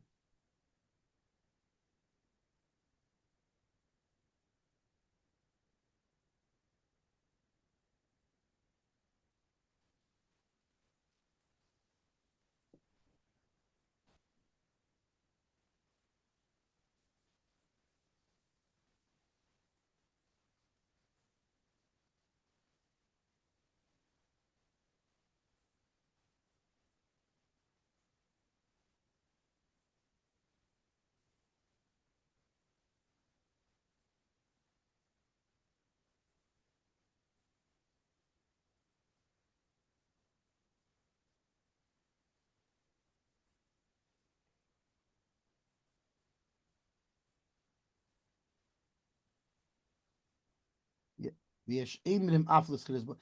Speaker 1: Yeah, yesh emrim after l'schiras batim.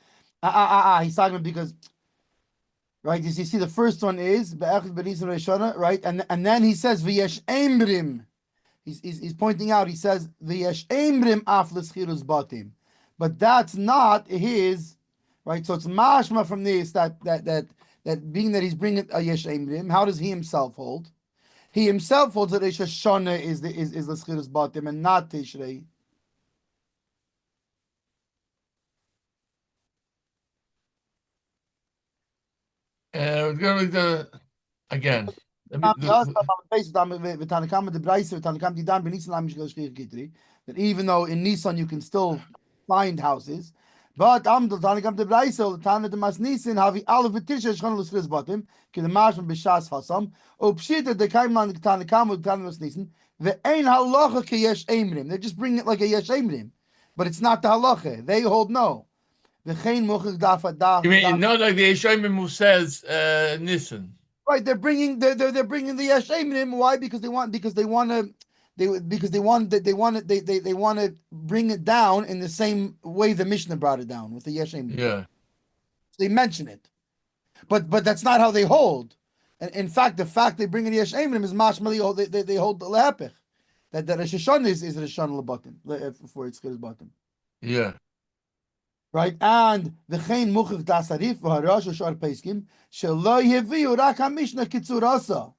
Speaker 1: He's talking about because right. You see, the first one is be'echad b'nisan Rosh Hashanah, right, and then he says v'yesh emrim. He's pointing out. He says v'yesh emrim af l'schiras batim, but that's not his right. So it's mashma from this that being that he's bringing a yesh emrim. How does he himself hold? He himself holds that Rosh Hashanah is l'schiras batim and not Tishrei.
Speaker 2: Again.
Speaker 1: That even though in Nissan you can still find houses, but the Tanakam de Braisel, the Tanakam de Mas Nisan, have all of the Tisha Shon Lusris bottom, can the Marsh and Bishas Hasam, or Pshita the Kaiman the Tanakam with Tanakam Mas Nisan, the Ein Halacha Ke Yesh Emrim. They just bring it like a Yesh Emrim, but it's not the Halacha. They hold no. The Chain Muchach Dafa Da.
Speaker 2: You mean not like the Yeshayim who says Nissen?
Speaker 1: Right, they're bringing the Yesh Emrim. Why? Because they want to. They want to bring it down in the same way the Mishnah brought it down with the Yesh Emrim.
Speaker 2: Yeah.
Speaker 1: They mention it, but that's not how they hold. And in fact, the fact they bring in the Yesh Emrim is mashmali. They hold the lehepich that Rosh Hashanah is Rosh Hashanah lebatim for its bottom.
Speaker 2: Yeah.
Speaker 1: Right, and the Chain Muchach Dasarif v'Harash Shar Peiskim shelo yeviu rak HaMishnah kitzurasa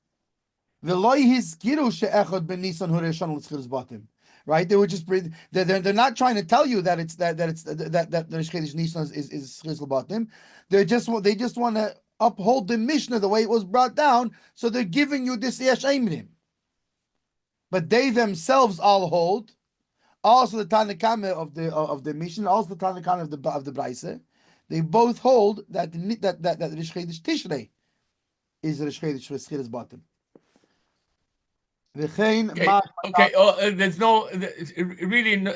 Speaker 1: v'lo yizkiru she'echad ben Nisan hu Rosh Hashanah l'schiras batim. Right, they would just bring. They're not trying to tell you that that the Rosh Nisan is schis l'batim. They just want to uphold the Mishnah the way it was brought down. So they're giving you this yesh emrim, but they themselves all hold. Also, the Tanakame of the Mishnah, also the Tanakame of the Braise, they both hold that that Rish Chedesh Tishrei is Rish Chedesh Schiras bottom.
Speaker 2: Okay. There's no really.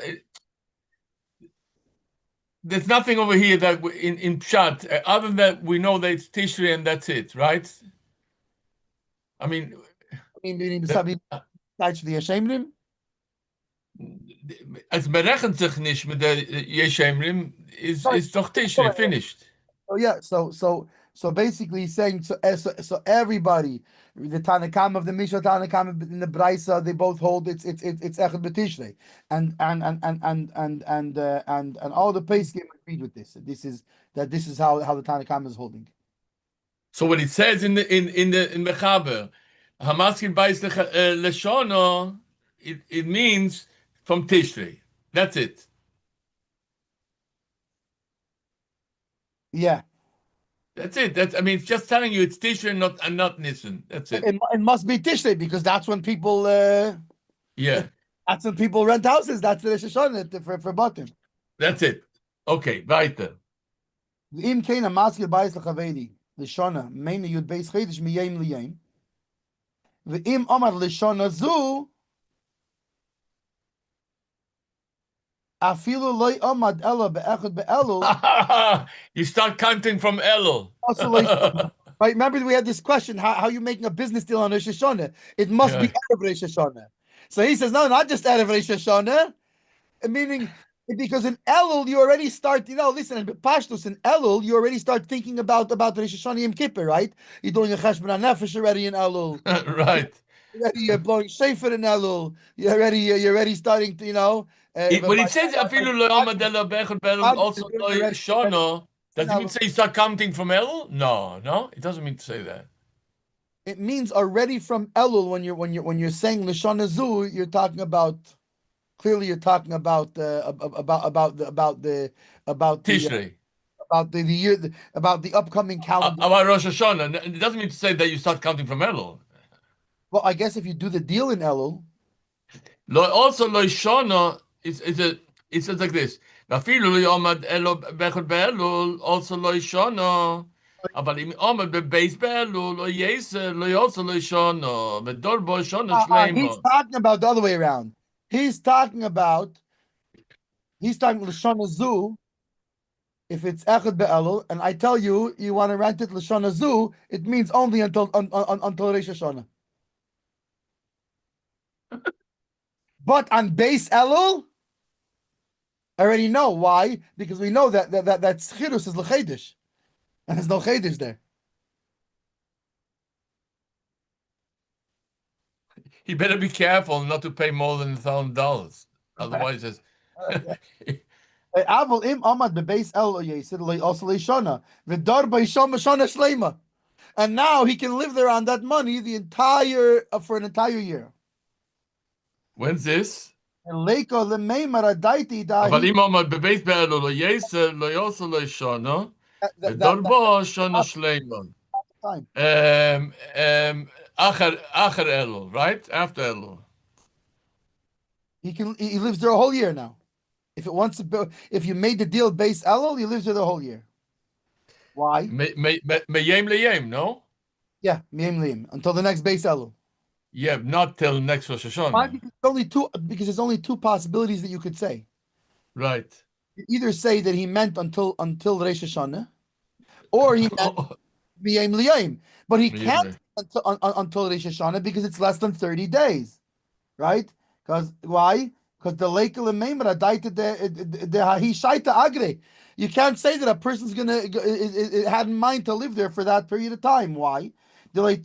Speaker 2: There's nothing over here that in Pshat other than that we know that it's Tishrei and that's it, right? I mean,
Speaker 1: besides the Yeshemrim.
Speaker 2: Als berechnet sich nicht mit der Yeshemrim is doch Tishrei finished.
Speaker 1: Oh yeah, so basically he's saying so everybody, the Tanakam of the Mishnah, Tanakam in the Braisa, they both hold it's Echad B'Tishrei, and all the Pesachim agreed with this. This is how the Tanakam is holding.
Speaker 2: So what it says in Mechaber, Hamaskil Bais Leshono it means from Tishrei. That's it.
Speaker 1: Yeah.
Speaker 2: That's it. That's, I mean, it's just telling you it's Tishrei and not Nisan. That's it.
Speaker 1: It must be Tishrei because that's when people
Speaker 2: Yeah,
Speaker 1: that's when people rent houses. That's the Rosh Hashanah for button.
Speaker 2: that's it. Okay, weiter.
Speaker 1: Im kein maskir bayis lechavedi lishona meina yud beis chedesh miyayim liyayim. Ve'im omar lishona zu afilu loy omad ela be'echad be'elul.
Speaker 2: You start counting from Elul.
Speaker 1: Also lishona. Right? Remember we had this question: how you making a business deal on Rosh Hashanah? It must be
Speaker 2: Yeah.
Speaker 1: Erev Rosh Hashanah. So he says, no, not just Erev Rosh Hashanah. Meaning because in Elul you already start, listen, in Pashtus in Elul you already start thinking about the Rosh Hashanah Yom Kippur, right? You're doing a Cheshbon HaNefesh already in Elul.
Speaker 2: Right.
Speaker 1: You're blowing Shofar in Elul. You're already starting to,
Speaker 2: When it says afilu lo yomad ela be'echad be'elul also lo
Speaker 1: already
Speaker 2: shono,
Speaker 1: in
Speaker 2: does it mean
Speaker 1: Elul.
Speaker 2: to say you start counting from Elul? No, it doesn't mean to say that.
Speaker 1: It means already from Elul when you're saying Lashon Zu, you're talking about clearly you're talking about
Speaker 2: Tishrei.
Speaker 1: the year about the upcoming calendar.
Speaker 2: About Rosh Hashanah. It doesn't mean to say that you start counting from Elul.
Speaker 1: Well, I guess if you do the deal in Elul,
Speaker 2: Also, lo shono it says like this. Afilu lo yomad elo be'echad be'elul also lo shono. אבל אם עומד בבייס באלול, לא יעשה, לא יעשה לא שונו, ודור בו שונו
Speaker 1: he's
Speaker 2: שלמו.
Speaker 1: talking about the other way around. He's talking Lashon Zu. If it's Echad Be'elul, and I tell you, you want to rent it Lashon Zu, it means only until Rosh Hashanah. But on base Elul, I already know why, because we know that Schirus is L'Chedesh, and there's no Chedesh there.
Speaker 2: He better be careful not to pay more than $1,000. Otherwise, it's
Speaker 1: Avol im amad bebeis el yesid also leishona v'dar b'ishom shana shleima, and now he can live there on that money for an entire year.
Speaker 2: when's this?
Speaker 1: Leiko lemeimar adaiti
Speaker 2: אבל
Speaker 1: dahi.
Speaker 2: אם עומד בבייס באלול, לא יעשה, לא יעשה לא שונו,
Speaker 1: That
Speaker 2: ודור בו שונו שלמו.
Speaker 1: time
Speaker 2: אחר אלול, right? After אלול.
Speaker 1: he lives there a whole year now. If you made the deal base Elul, he lives there the whole year. Why?
Speaker 2: Meyem leyem, no?
Speaker 1: Yeah, miyim liim until the next base Elul.
Speaker 2: Yeah, not till next Rosh
Speaker 1: Why?
Speaker 2: Hashanah.
Speaker 1: Because there's only two possibilities that you could say.
Speaker 2: Right.
Speaker 1: You either say that he meant until Rosh Hashanah, or he meant miyim liyim, but he can't until Rosh Hashanah because it's less than 30 days, right? Because why? Because the lake of Memra died the Hahishaita Agre. You can't say that a person's had in mind to live there for that period of time. Why? A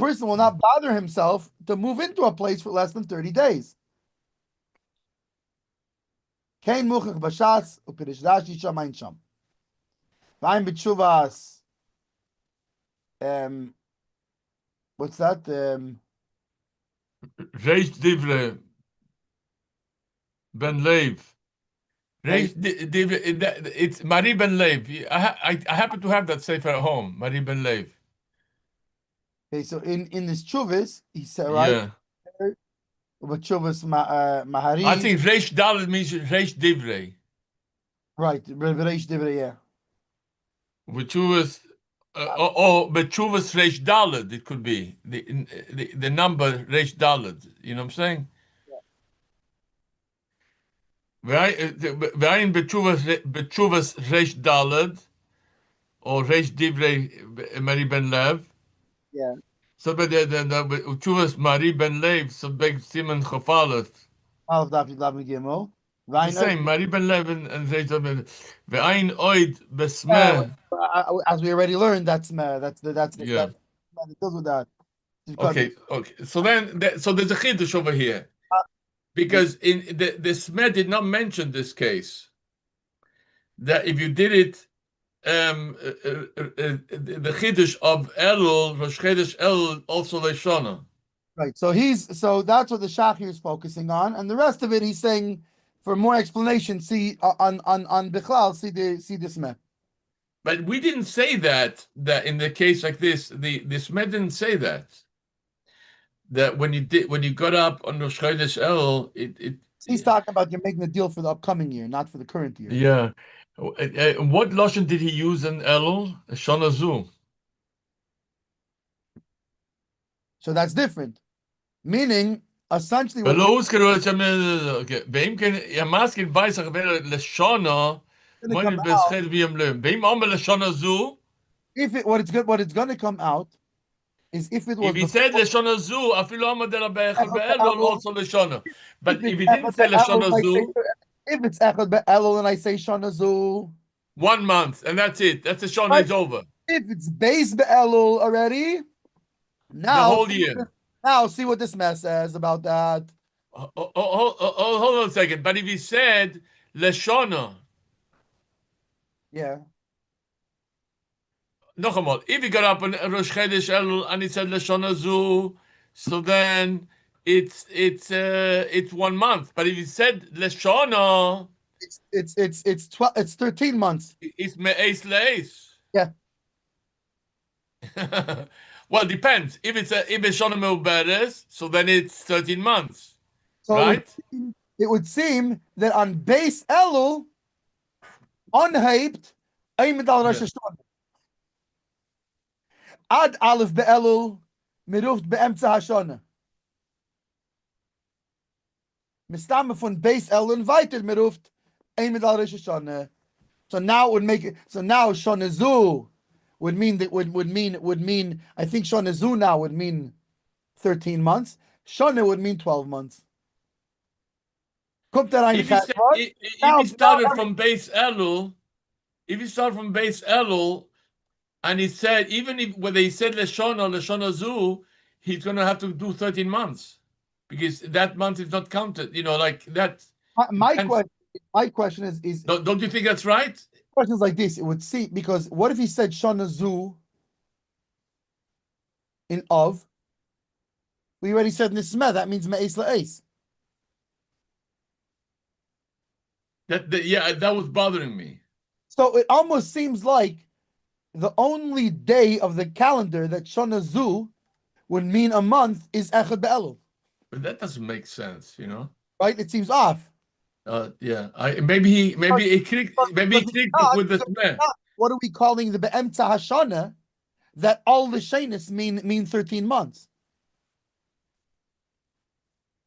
Speaker 1: person will not bother himself to move into a place for less than 30 days. Kain muchach bashas upirish Rashi shamayin sham. V'ayim b'tshuvas. What's that?
Speaker 2: Reish Divre Ben Lev. Reish Divre, it's Marie Ben Lev. I happen to have that sefer at home, Marie Ben Lev.
Speaker 1: Okay, so in this chuvis, he said, right?
Speaker 2: Yeah.
Speaker 1: But chuvas mahari.
Speaker 2: I think Reish Dalet means Reish Divre.
Speaker 1: Right, Reish Divre, yeah.
Speaker 2: B'tshuvas, b'tshuvas Reish Dalet, it could be the number Reish Dalet. You know what I'm saying? V'ayin b'tshuvas Reish Dalet or Reish Divrei Marie Ben Lev.
Speaker 1: Yeah.
Speaker 2: So but the b'tshuvas Marie Ben Lev so big Simon Chofalet.
Speaker 1: All of that,
Speaker 2: The same Marie Ben Lev and Reish Dalet. V'ayin oid besmeh.
Speaker 1: As we already learned, that's the
Speaker 2: Yeah.
Speaker 1: that deals with that.
Speaker 2: Okay. So so there's a chiddush over here, because in the Smed did not mention this case, that if you did it the Chiddush of Elul, Rosh Chodesh Elul, also Leshana.
Speaker 1: Right. So that's what the Shachir is focusing on, and the rest of it he's saying for more explanation. See on Bichlal. See this map.
Speaker 2: But we didn't say that in the case like this, the Smith didn't say that when you got up on Rosh Chodesh Elul,
Speaker 1: He's talking about you're making a deal for the upcoming year, not for the current year.
Speaker 2: yeah. What lashon did he use in Elul? Shana Zu.
Speaker 1: So that's different. Meaning, essentially, what
Speaker 2: ולא הוזכרו ואם כן, ימסקין בייס החבר לשונה,
Speaker 1: going to come
Speaker 2: מוינים
Speaker 1: out,
Speaker 2: בסחד וימלם. ואם אומר לשונה זו,
Speaker 1: what it's going to come out is if it was
Speaker 2: if he
Speaker 1: before
Speaker 2: said לשונה זו, אפילו עמד אלא באחד
Speaker 1: Echad
Speaker 2: באלול,
Speaker 1: Be'elul,
Speaker 2: also לשונה. But
Speaker 1: if
Speaker 2: if
Speaker 1: it's
Speaker 2: he didn't
Speaker 1: Echad
Speaker 2: say
Speaker 1: Be'elul,
Speaker 2: לשונה זו,
Speaker 1: if it's Echad Be'elul and I say Shana Zu,
Speaker 2: 1 month, and that's it. That's the shona,
Speaker 1: right?
Speaker 2: it's over.
Speaker 1: If it's Beis Be'elul already,
Speaker 2: The
Speaker 1: now
Speaker 2: whole year.
Speaker 1: see what this mess says about that.
Speaker 2: Hold on a second. But if he said לשונה,
Speaker 1: Yeah.
Speaker 2: noch einmal, if he got up on Rosh Chodesh Elul and he said Lashon Zu, so then it's 1 month. But if he said Lashon,
Speaker 1: It's 13 months.
Speaker 2: it's me'es le'es.
Speaker 1: Yeah.
Speaker 2: Well, it depends. If it's Shona Meuberes, so then it's 13 months,
Speaker 1: So
Speaker 2: right?
Speaker 1: it would seem that on Beis Elul, unhyped, Aymed al Rosh
Speaker 2: Yeah.
Speaker 1: Hashanah. Ad Aleph Be'elul, Miruft Be'emtza Hashanah. Mistama von Beis Elul invited Miruft, Aymed al Rosh Hashanah. So now it would make it. So now Shana Zu would mean that would mean. I think Shana Zu now would mean 13 months. Shana would mean 12 months. Kommt da rein,
Speaker 2: If he started from Beis Elul, and he said, even if whether he said Leshona Zu, he's going to have to do 13 months because that month is not counted. Like that.
Speaker 1: My question is
Speaker 2: don't you think that's right?
Speaker 1: Questions like this, it would see, because what if he said Shana Zu in Of? We already said Nismeh, that means Me'es La'es.
Speaker 2: That was bothering me.
Speaker 1: So it almost seems like the only day of the calendar that Shana Zu would mean a month is Echad Be'elul.
Speaker 2: But that doesn't make sense,
Speaker 1: Right? It seems off.
Speaker 2: Yeah. Maybe he clicked with the Smeh.
Speaker 1: What are we calling the Be'emtza Hashana that all the Shainis mean 13 months?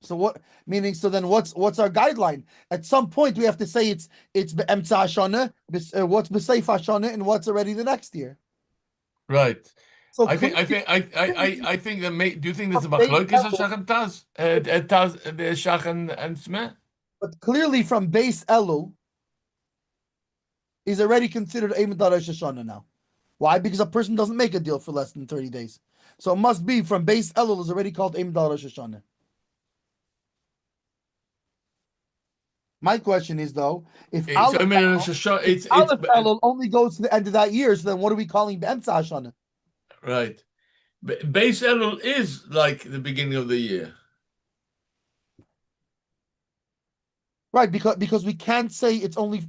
Speaker 1: So what meaning? So then, what's our guideline? At some point, we have to say it's Be'emtza Hashana, what's B'Seif Hashana, and what's already the next year.
Speaker 2: Right.
Speaker 1: So
Speaker 2: I think that do you think there's a machlokes of Shachan Taz, the Shachan and Smeh?
Speaker 1: But clearly, from Beis Elul, is already considered Eimad Rosh Hashanah now. Why? Because a person doesn't make a deal for less than 30 days. So it must be from Beis Elul is already called Eimad Rosh Hashanah. My question is though, if Aleph Elul only goes to the end of that year, so then what are we calling Be'emtza Hashanah?
Speaker 2: Right. Beis Elul is like the beginning of the year.
Speaker 1: Right, because we can't say it's only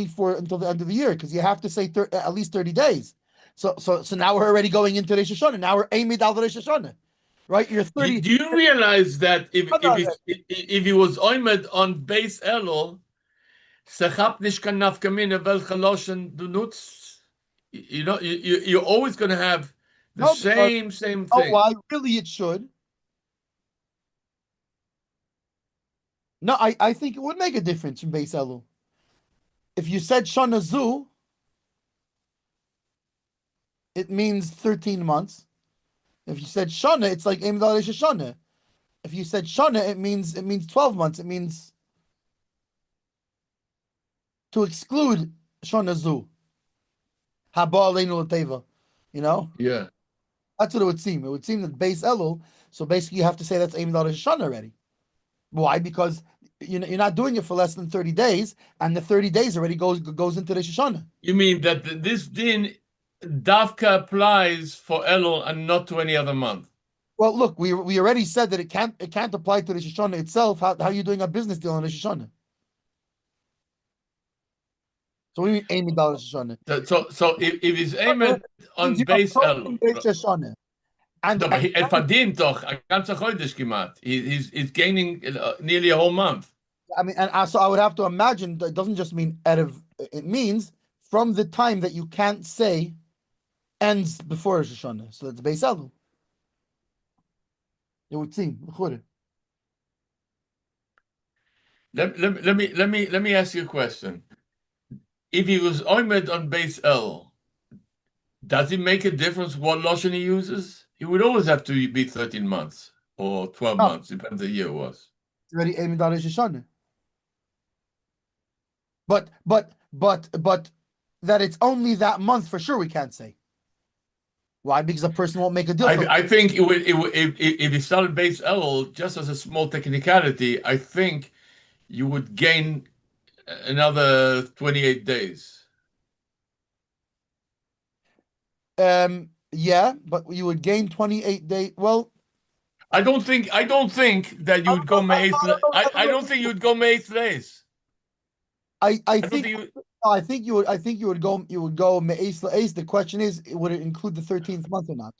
Speaker 1: for until the end of the year, because you have to say at least 30 days. So now we're already going into Rosh Hashanah. Now we're Eimid al Rosh Hashanah. Right? You're 30.
Speaker 2: Do you realize that if he was Oimed on Beis Elul, Sechap Nishkan Nafkamina Velchaloshen Dunutz, you're always going to have the same thing.
Speaker 1: Oh, why? Really, it should. No, I think it would make a difference in Beis Elul. If you said Shana Zu, it means 13 months. If you said Shana, it's like Eimad al Rosh Hashanah. If you said Shana, it means 12 months. It means to exclude Shana Zu. Haba Aleinu L'Teva.
Speaker 2: Yeah.
Speaker 1: That's what it would seem. It would seem that Beis Elul, so basically you have to say that's Eimad al Rosh Hashanah already. Why? Because you're not doing it for less than 30 days, and the 30 days already goes into Rosh Hashanah.
Speaker 2: You mean that this din Davka applies for Elul and not to any other month?
Speaker 1: Well, look, we already said that it can't apply to Rosh Hashanah itself. How are you doing a business deal on Rosh Hashanah? So we mean Amy Rosh Hashanah.
Speaker 2: So if he's aimed
Speaker 1: Means
Speaker 2: on
Speaker 1: you have
Speaker 2: base
Speaker 1: total
Speaker 2: Elul,
Speaker 1: Rosh Hashanah. And,
Speaker 2: no, but er verdient doch a ganze Chodesh gemacht. He's gaining nearly a whole month.
Speaker 1: I mean, and so I would have to imagine that it doesn't just mean it means from the time that you can't say ends before Rosh Hashanah. So that's Beis Elul. It would seem.
Speaker 2: Let me ask you a question. If he was oimed on base L, does it make a difference what lotion he uses? He would always have to be 13 months or 12
Speaker 1: No,
Speaker 2: months, depends the year it was.
Speaker 1: it's already Amy Rosh Hashanah. But that it's only that month for sure we can't say. Why? Because a person won't make a deal.
Speaker 2: I think it would if he started base L just as a small technicality, I think you would gain another 28 days.
Speaker 1: Yeah, but you would gain 28 days. Well,
Speaker 2: I don't think that you would go May I don't think you would go May days.
Speaker 1: I think you would go Me'ez La'ez. The question is, would it include the 13th month or not?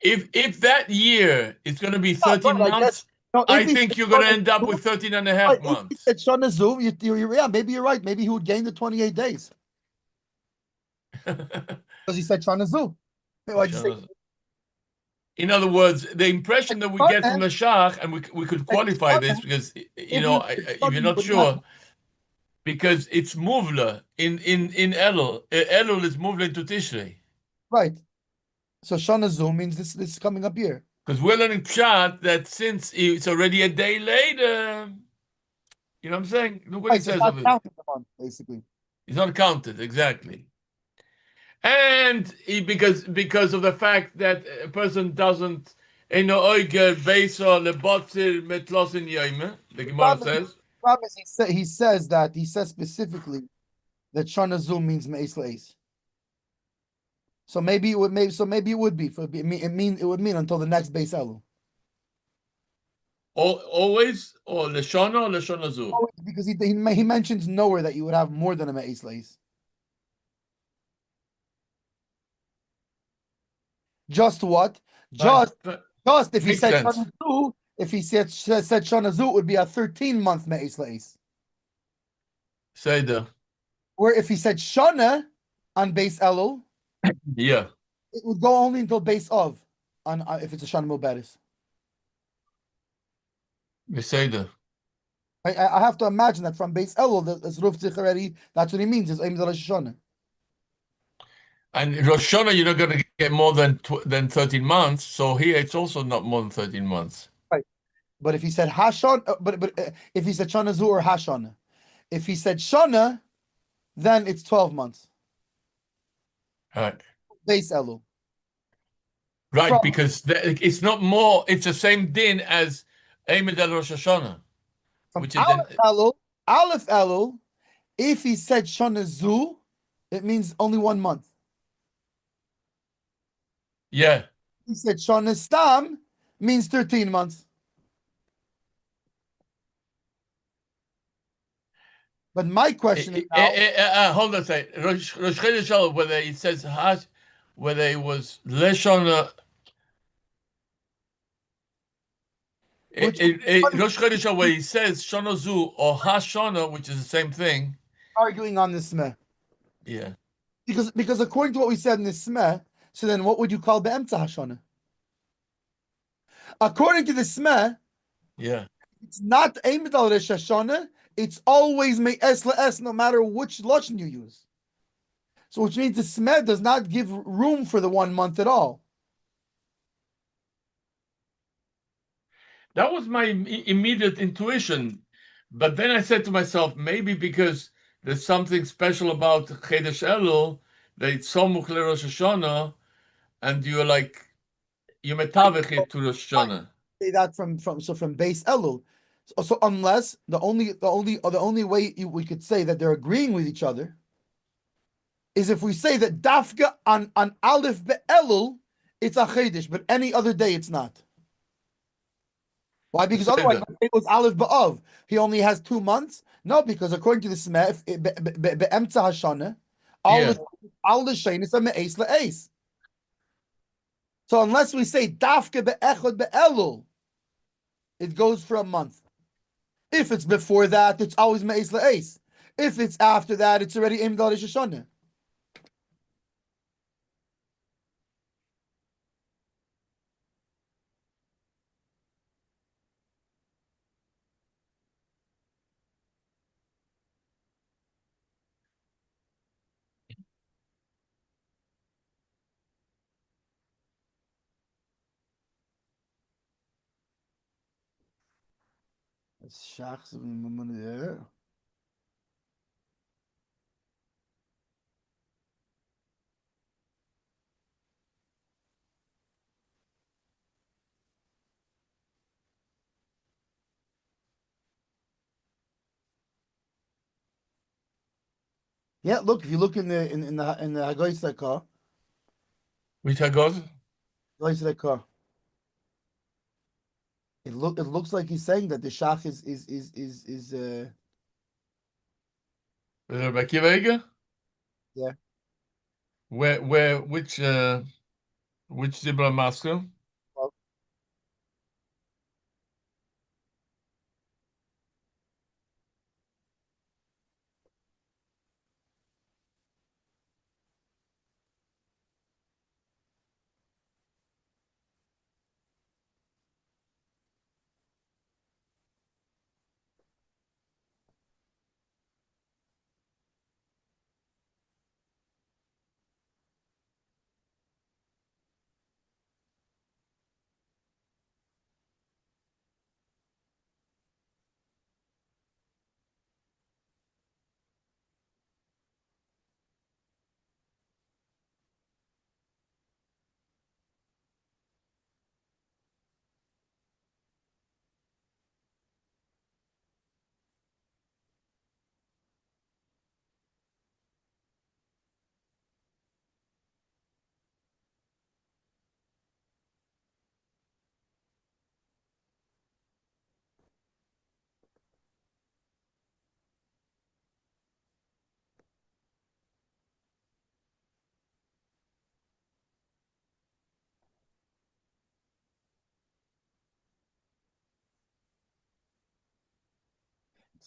Speaker 2: If that year is going to be 13
Speaker 1: Right,
Speaker 2: months,
Speaker 1: no,
Speaker 2: I think you're going to end up with 13 and a half
Speaker 1: right,
Speaker 2: months.
Speaker 1: if Shana Zu, yeah, maybe you're right. Maybe he would gain the 28 days because he said Shana Zu. Why'd you say?
Speaker 2: In other words, the impression that we get from the Shach, and we could qualify this because if you're not sure, because it's Muvla in Elul. Elul is Muvla into Tishrei.
Speaker 1: Right. So Shana Zu means this is coming up here.
Speaker 2: Because we're learning Pshat that since it's already a day later, you know what I'm saying? Look what
Speaker 1: Right,
Speaker 2: it
Speaker 1: so it's
Speaker 2: says
Speaker 1: not
Speaker 2: of it.
Speaker 1: counted the month, basically.
Speaker 2: It's not counted, exactly. And because of the fact that a person doesn't the Gemara says.
Speaker 1: Promise. He says specifically that Shana Zu means Me'ez La'ez. So maybe it would be it would mean until the next Beis Elul.
Speaker 2: Always or Leshona Zu?
Speaker 1: Because he mentions nowhere that you would have more than a Me'ez La'ez. Just what? Just if he said Shana Zu, if he said Shana Zu, it would be a 13-month Me'ez La'ez.
Speaker 2: Seder.
Speaker 1: Where if he said Shana on Beis Elul,
Speaker 2: Yeah,
Speaker 1: it would go only until base of on if it's a Shana Mubaris.
Speaker 2: Seder.
Speaker 1: I have to imagine that from base Elul, as Ruf already, that's what he means. Is Eim Rosh Hashanah.
Speaker 2: And Rosh Hashanah, you're not going to get more than 13 months. So here, it's also not more than 13 months.
Speaker 1: Right. But if he said Hashon, if he said Shana Zu or Hashana, if he said Shana, then it's 12 months.
Speaker 2: Right.
Speaker 1: Base Elul.
Speaker 2: Right, because it's not more. It's the same din as Eimid El Rosh Hashanah, which is
Speaker 1: Aleph Elul. If he said Shana Zu, it means only 1 month.
Speaker 2: Yeah.
Speaker 1: He said Shana Stam means 13 months. But my question is now,
Speaker 2: hold on a second. Rosh Chodesh, whether it says whether it was Leshona. Rosh Chodesh, where he says Shana Zu or Hashana, which is the same thing.
Speaker 1: Arguing on this smeh.
Speaker 2: Yeah.
Speaker 1: Because according to what we said in this smeh, so then what would you call Be'emtza Hashana? According to the smeh,
Speaker 2: yeah,
Speaker 1: it's not Eimid al Rosh Hashanah. It's always Me'ez La'ez, no matter which lashon you use. So which means the smeh does not give room for the 1 month at all.
Speaker 2: That was my immediate intuition. But then I said to myself, maybe because there's something special about Chodesh Elul, that it's so Muchle Rosh Hashanah, and you're like, you metavich it to Rosh Hashanah.
Speaker 1: Say that from base Elul. So unless the only way we could say that they're agreeing with each other is if we say that dafka on Aleph be'elul it's a chedesh, but any other day it's not. Why? Because otherwise,
Speaker 2: Beseder.
Speaker 1: it was Aleph Ba'av. He only has 2 months. No, because according to the Smeh, be'emtza hashana,
Speaker 2: Yeah.
Speaker 1: al l'shein is a me'es le'es. So unless we say dafke be'echad be'elul, it goes for a month. If it's before that, it's always me'es le'es. If it's after that, it's already aimed al Shana. Shachs. Yeah, look. If you look in the Hagoyis Lekah,
Speaker 2: Which Hagos?
Speaker 1: it looks like he's saying that the Shach is
Speaker 2: Rabbi Akiva Eiger?
Speaker 1: yeah.
Speaker 2: Which Zibra Master?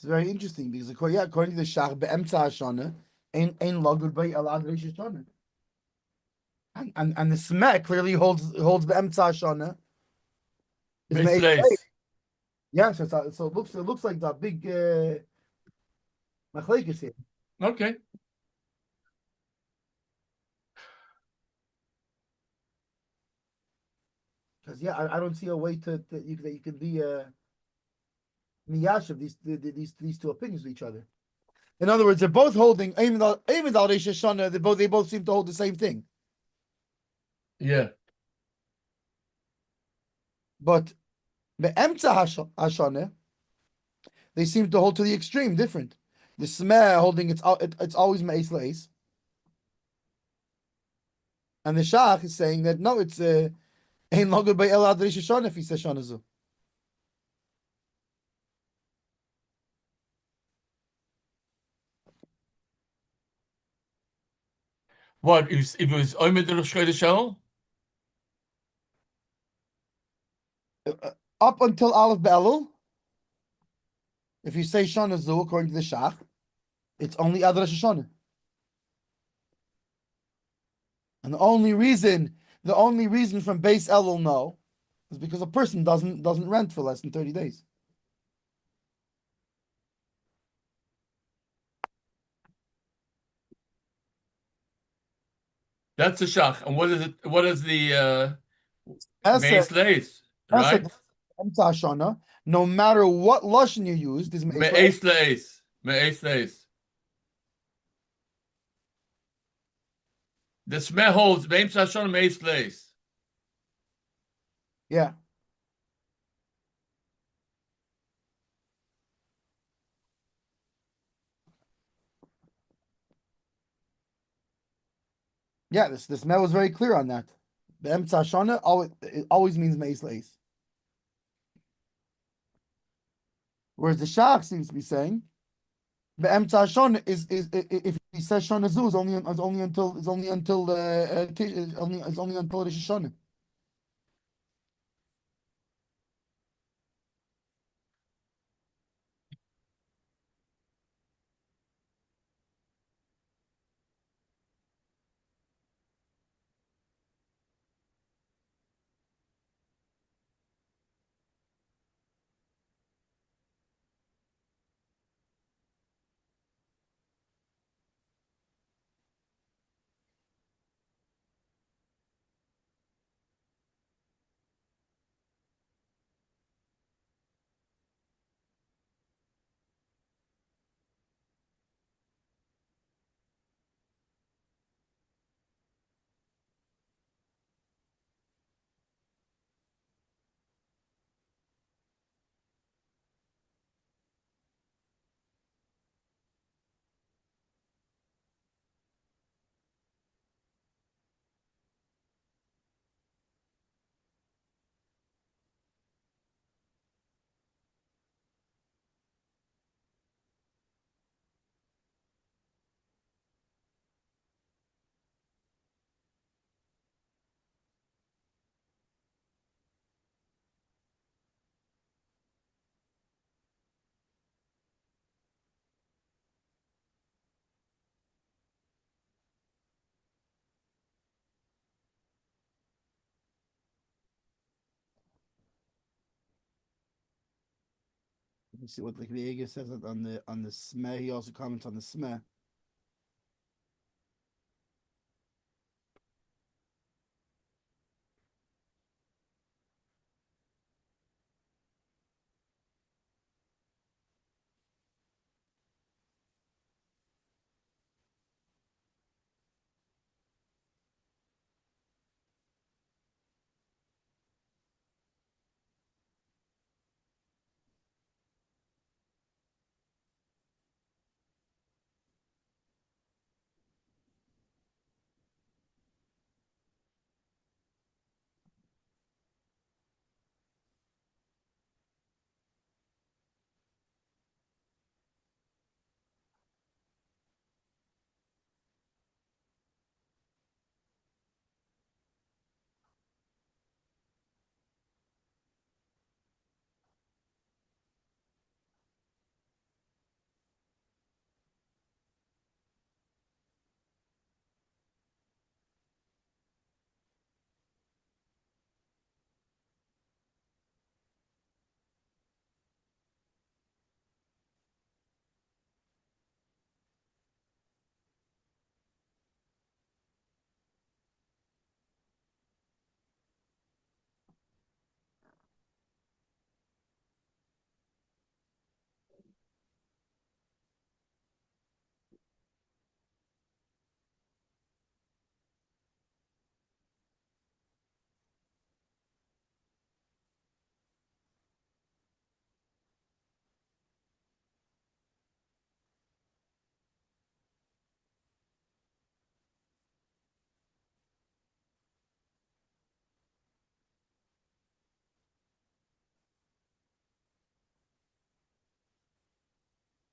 Speaker 1: It's very interesting because according to the Shach, be'emtza hashana, ain't lagud by elad reish hashana. And the Smeh clearly holds be'emtza hashana is
Speaker 2: Base
Speaker 1: made.
Speaker 2: Lace.
Speaker 1: Yeah, so it looks like that big machlekes here.
Speaker 2: Okay.
Speaker 1: Because I don't see a way that you can be miyash of these two opinions of each other. In other words, they're both holding even al reish hashana. They both seem to hold the same thing.
Speaker 2: Yeah.
Speaker 1: But be'emtza hashana, they seem to hold to the extreme, different. The Smeh holding it's always me'es le'es, and the Shach is saying that no, it's ain't logod by elad reish hashana if he says shana zu.
Speaker 2: What if it was Omer the Rosh Chodesh?
Speaker 1: Up until Aleph Be'elul, if you say shana zu according to the Shach, it's only ad Rosh Hashanah. And the only reason from base Elul no is because a person doesn't rent for less than 30 days.
Speaker 2: That's the Shach. And what is it? What is the
Speaker 1: Esed,
Speaker 2: Meis Lace?
Speaker 1: Esed,
Speaker 2: Right?
Speaker 1: Emtza Hashana, no matter what lashon you used, is me'es le'es.
Speaker 2: Meis Lace. Meis Lace. The Smeh holds Meis Hashon Meis Lace.
Speaker 1: Yeah. Yeah, this Mel was very clear on that. The Emtza Shana always it always means Meis Leis. Whereas the Shach seems to be saying the Emtza Shana is if he says Shana Zu is only until it's only until Rosh Hashanah. Let me see what the Kriega says on the Smeh. He also comments on the Smeh.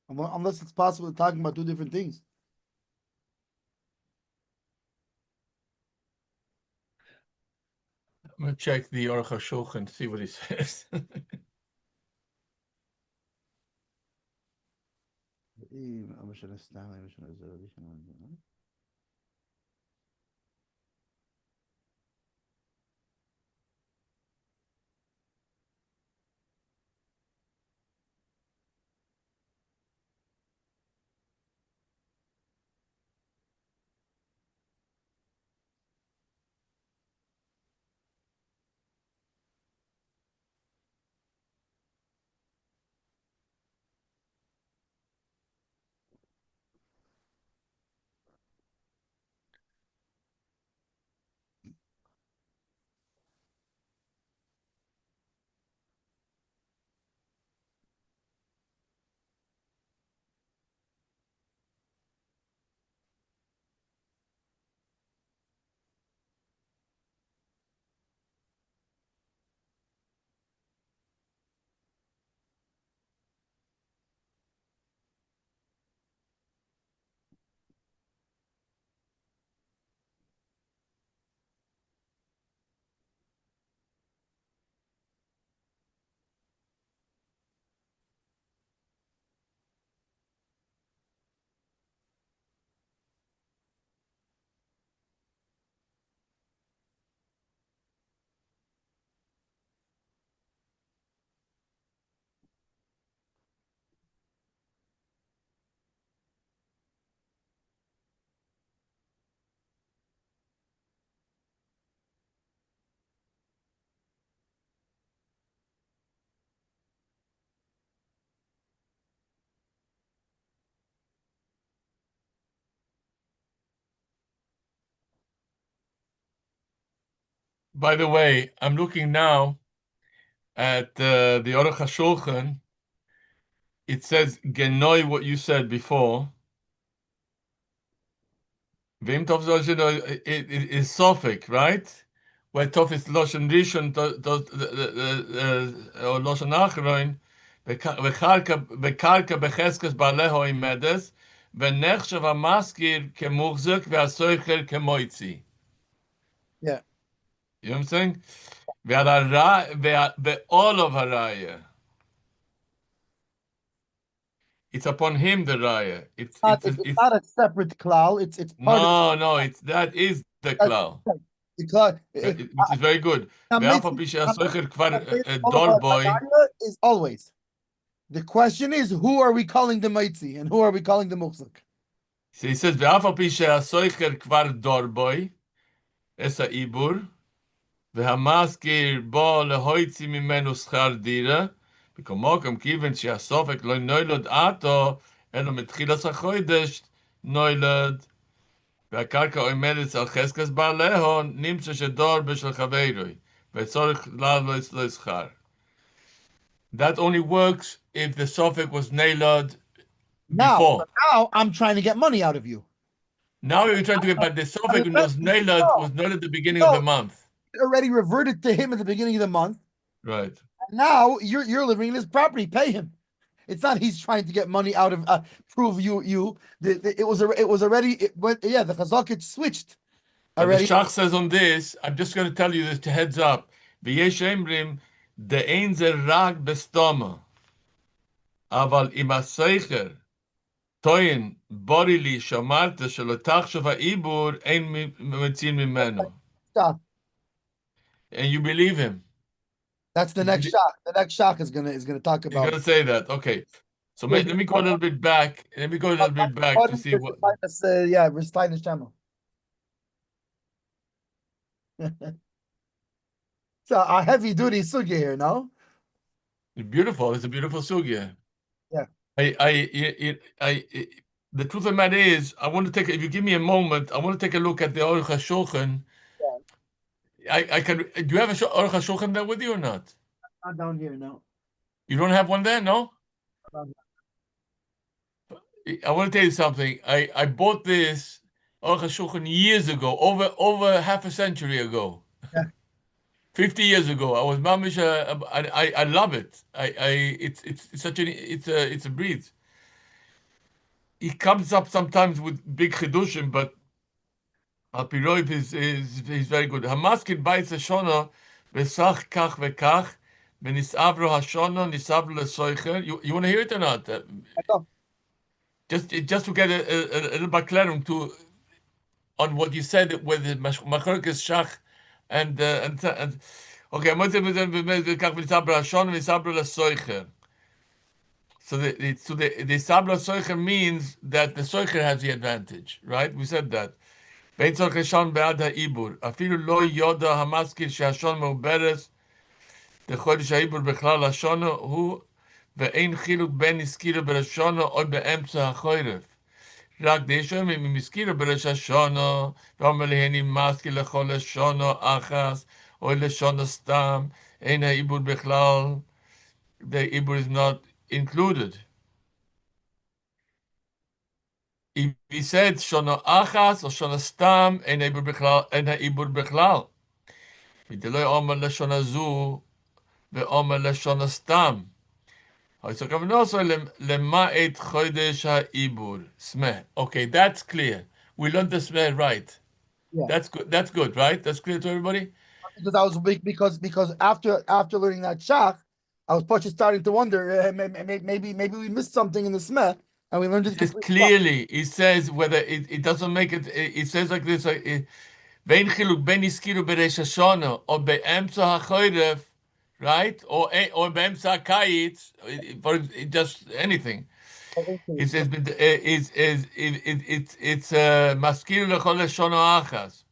Speaker 1: Unless it's possible to talking about two different things.
Speaker 2: I'm gonna check the Aruch Shulchan to see what he says. By the way, I'm looking now at the Aruch Shulchan. It says genoi what you said before. Vim tov it is Sophic, right? Where tov is Loshen Rishon or Loshen Achroin. וקרקע בחזקת בעלהו עם מדס, ונחשב המשכיר כמוחזק והסוחר כמויצי.
Speaker 1: Yeah.
Speaker 2: You know what I'm saying? ועול of haraya. It's upon him the raya.
Speaker 1: It's not a separate klal. It's part of
Speaker 2: No, that is the klal.
Speaker 1: the klal.
Speaker 2: Which is very good. ואף על פי שהסוחר כבר דור בוי.
Speaker 1: Is always. The question is, who are we calling the mitzi and who are we calling the muhzak?
Speaker 2: So he says, ואף על פי שהסוחר כבר דור בוי, es העיבור, והמשכיר בו להוציא ממנו שכר דירה, וכמוכם כיוון שהסופק לא נולד עתו, אלא מתחילת החודש נולד, והקרקע עומדת על חזקת בעלהו, נמצא שדור בשל חברוי, וצורך לעלות לו שכר. That only works if the suffix was nailed before.
Speaker 1: Now I'm trying to get money out of you.
Speaker 2: Now you're trying to get, but the suffix was nailed at the beginning of the month.
Speaker 1: It already reverted to him at the beginning of the month.
Speaker 2: Right.
Speaker 1: Now you're living in his property. Pay him. It's not he's trying to get money out of prove you. It was already the chazak switched
Speaker 2: already. The Shach says on this. I'm just going to tell you this to heads up. V'yesh emrim de'ein ze rag bestoma, aval im haseicher toyin borili shamarta shelo tachshav ha'ibur ein metzin mimeno.
Speaker 1: Stop.
Speaker 2: And you believe him.
Speaker 1: That's the next shach. The next shach is gonna talk about.
Speaker 2: You're gonna say that, okay? So let me go a little bit back. Let me go a little bit back to see what.
Speaker 1: Recite the Shema. So a heavy duty sugya here, no?
Speaker 2: Beautiful. It's a beautiful sugya.
Speaker 1: Yeah.
Speaker 2: The truth of the matter is, I want to take. If you give me a moment, I want to take a look at the Aruch Shulchan. I can. Do you have a Aruch Shulchan there with you or not?
Speaker 1: Not down here, no.
Speaker 2: You don't have one there, no? I want to tell you something. I bought this Aruch Shulchan years ago, over half a century ago.
Speaker 1: Yeah.
Speaker 2: 50 years ago. I was mamish. I love it. It's such it's a breeze. He comes up sometimes with big chidushim, but Al Piroiv is very good. Hamaskin Baitz Shona Besach Kach Vekach Benisavro Hashono Nisavro Lesoicher. You want to hear it or not? Just to get a little bit clarity to on what you said with the Machorkes Shach and okay. Kach Benisavro Hashono Nisavro Lesoicher. So the Sabra Soicher means that the Soicher has the advantage, right? We said that. ואין צורך לשון בעד העיבור. אפילו לא יודע המשכיל שהשון מעוברס, לחודש העיבור בכלל השונו הוא, ואין חילוק בין הזכירו בראשונו או באמצע החורף. רק דשום אם הזכירו בראש השונו, ואומר להני משכיל לכל לשונו אחס, או לשונו סתם, אין העיבור בכלל, the עיבור is not included. If he said shono achas or shono stam en ha'ibur bechlal, v'deloi omer leshon hazu ve'omer leshon stam. So kavanoso lema'et chodesh ha'ibur smeh. Okay, that's clear. We learned the smeh right. Yeah. That's good. That's good, right? That's clear to everybody.
Speaker 1: Because I was because after learning that shach, I was just starting to wonder maybe we missed something in the smeh. And we learned it
Speaker 2: clearly. It says whether it doesn't make it. It says like this: "Vein chiluk ben iskiru bereish hashana or be'emtza hachoyref," right? Or be'emtza hakayitz, for just anything. It says it's maskiru lechol hashana achas.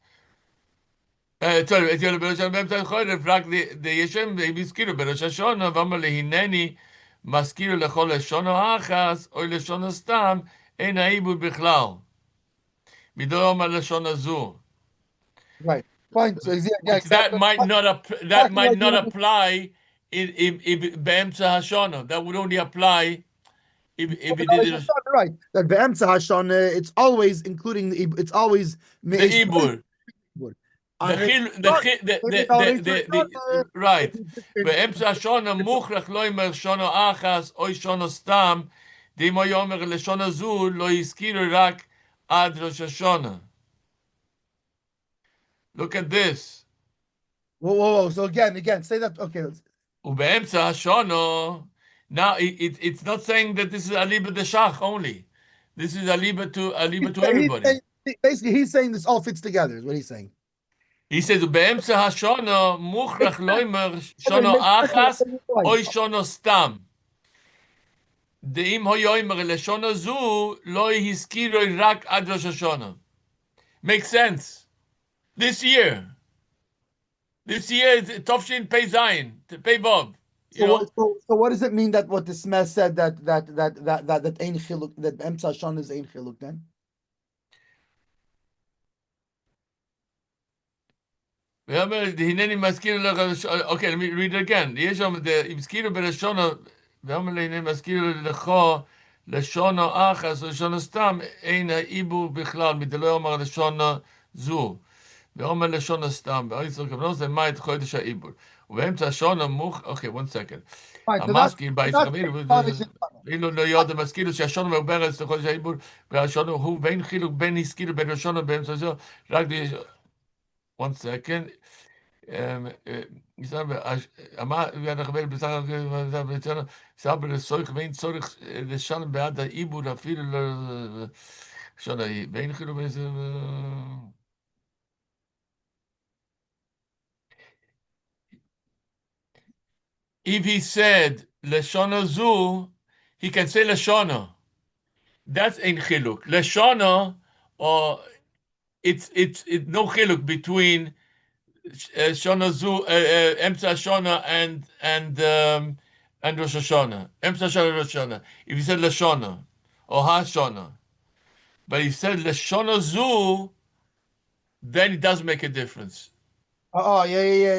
Speaker 2: Sorry, it's your bereish be'emtza hachoyref. Rak the yeshem iskiru bereish hashana v'amar lehineni. Maskiru lechol leshono achas or leshono stam ein ha'ibur bichlal. Midor omar leshono zu.
Speaker 1: Right. Fine. So yeah,
Speaker 2: Which that
Speaker 1: exactly.
Speaker 2: might not
Speaker 1: Exactly like you want.
Speaker 2: apply in Be'emtza Hashana. That would only apply if it
Speaker 1: Right.
Speaker 2: is
Speaker 1: That be'emtza hashana, it's always including it's always
Speaker 2: the
Speaker 1: me'es
Speaker 2: Ibur. The
Speaker 1: on Reish
Speaker 2: chil,
Speaker 1: Hashanah. Maybe about Reish Hashanah,
Speaker 2: right.
Speaker 1: it'd be
Speaker 2: באמצע
Speaker 1: different.
Speaker 2: השונה מוכרח לא יאמר שונו אחס או שונו סתם, דאם הוא יאמר לשונה זו לא הזכירו רק עד ראש השונה. Look at this.
Speaker 1: Whoa. So again, say that. Okay.
Speaker 2: ובאמצע השונה, now it's not saying that this is aliba de shach only. This is aliba to
Speaker 1: He's
Speaker 2: everybody.
Speaker 1: saying, basically, he's saying this all fits together, is what he's saying.
Speaker 2: He says, באמצע השונה מוכרח לא יאמר
Speaker 1: Okay,
Speaker 2: שונו
Speaker 1: makes sense.
Speaker 2: אחס או שונו סתם. דאם היה אומר לשונה זו, לא הזכירו רק עד ראש השונה. Makes sense. This year is Tovshin Pei Zayin, Pei Bob. You know?
Speaker 1: So what does it mean that what the Smeh said that Ein Chiluk, that Emsa Shana is Ein Chiluk then?
Speaker 2: הנני מזכיר לך, okay, let me read it again. יש שם, הזכירו בלשונה, ואומר הנני מזכיר לך, לשונה אחס או לשונה סתם, אין העיבור בכלל, מדלא אומר לשונה זו. ואומר לשונה סתם, ואיסר כוונו זה מה את חודש העיבור. ובאמצע השונה okay, one second.
Speaker 1: Fine,
Speaker 2: המזכיר בייס
Speaker 1: that's
Speaker 2: חמיר,
Speaker 1: Kaddish.
Speaker 2: ואילו לא יודע מזכיר שהשונה מעוברת לחודש העיבור, והשונה הוא ואין חילוק בין הזכיר בין השונה באמצע זו, רק one second. אנחנו בסך הכל סבא לסויך ואין צורך לשלם בעד העיבור אפילו שונה, ואין חילוק בין זה if he said Leshona Zu, he can say Leshona. That's in Chiluk. Leshona, or it's no Chiluk between Shona Zu, Emsa Shona and Rosh Hashanah. Emsa Shona, Rosh Hashanah. If he said Leshona or Hashona, but he said Leshona Zu, then it does make a difference.
Speaker 1: Yeah.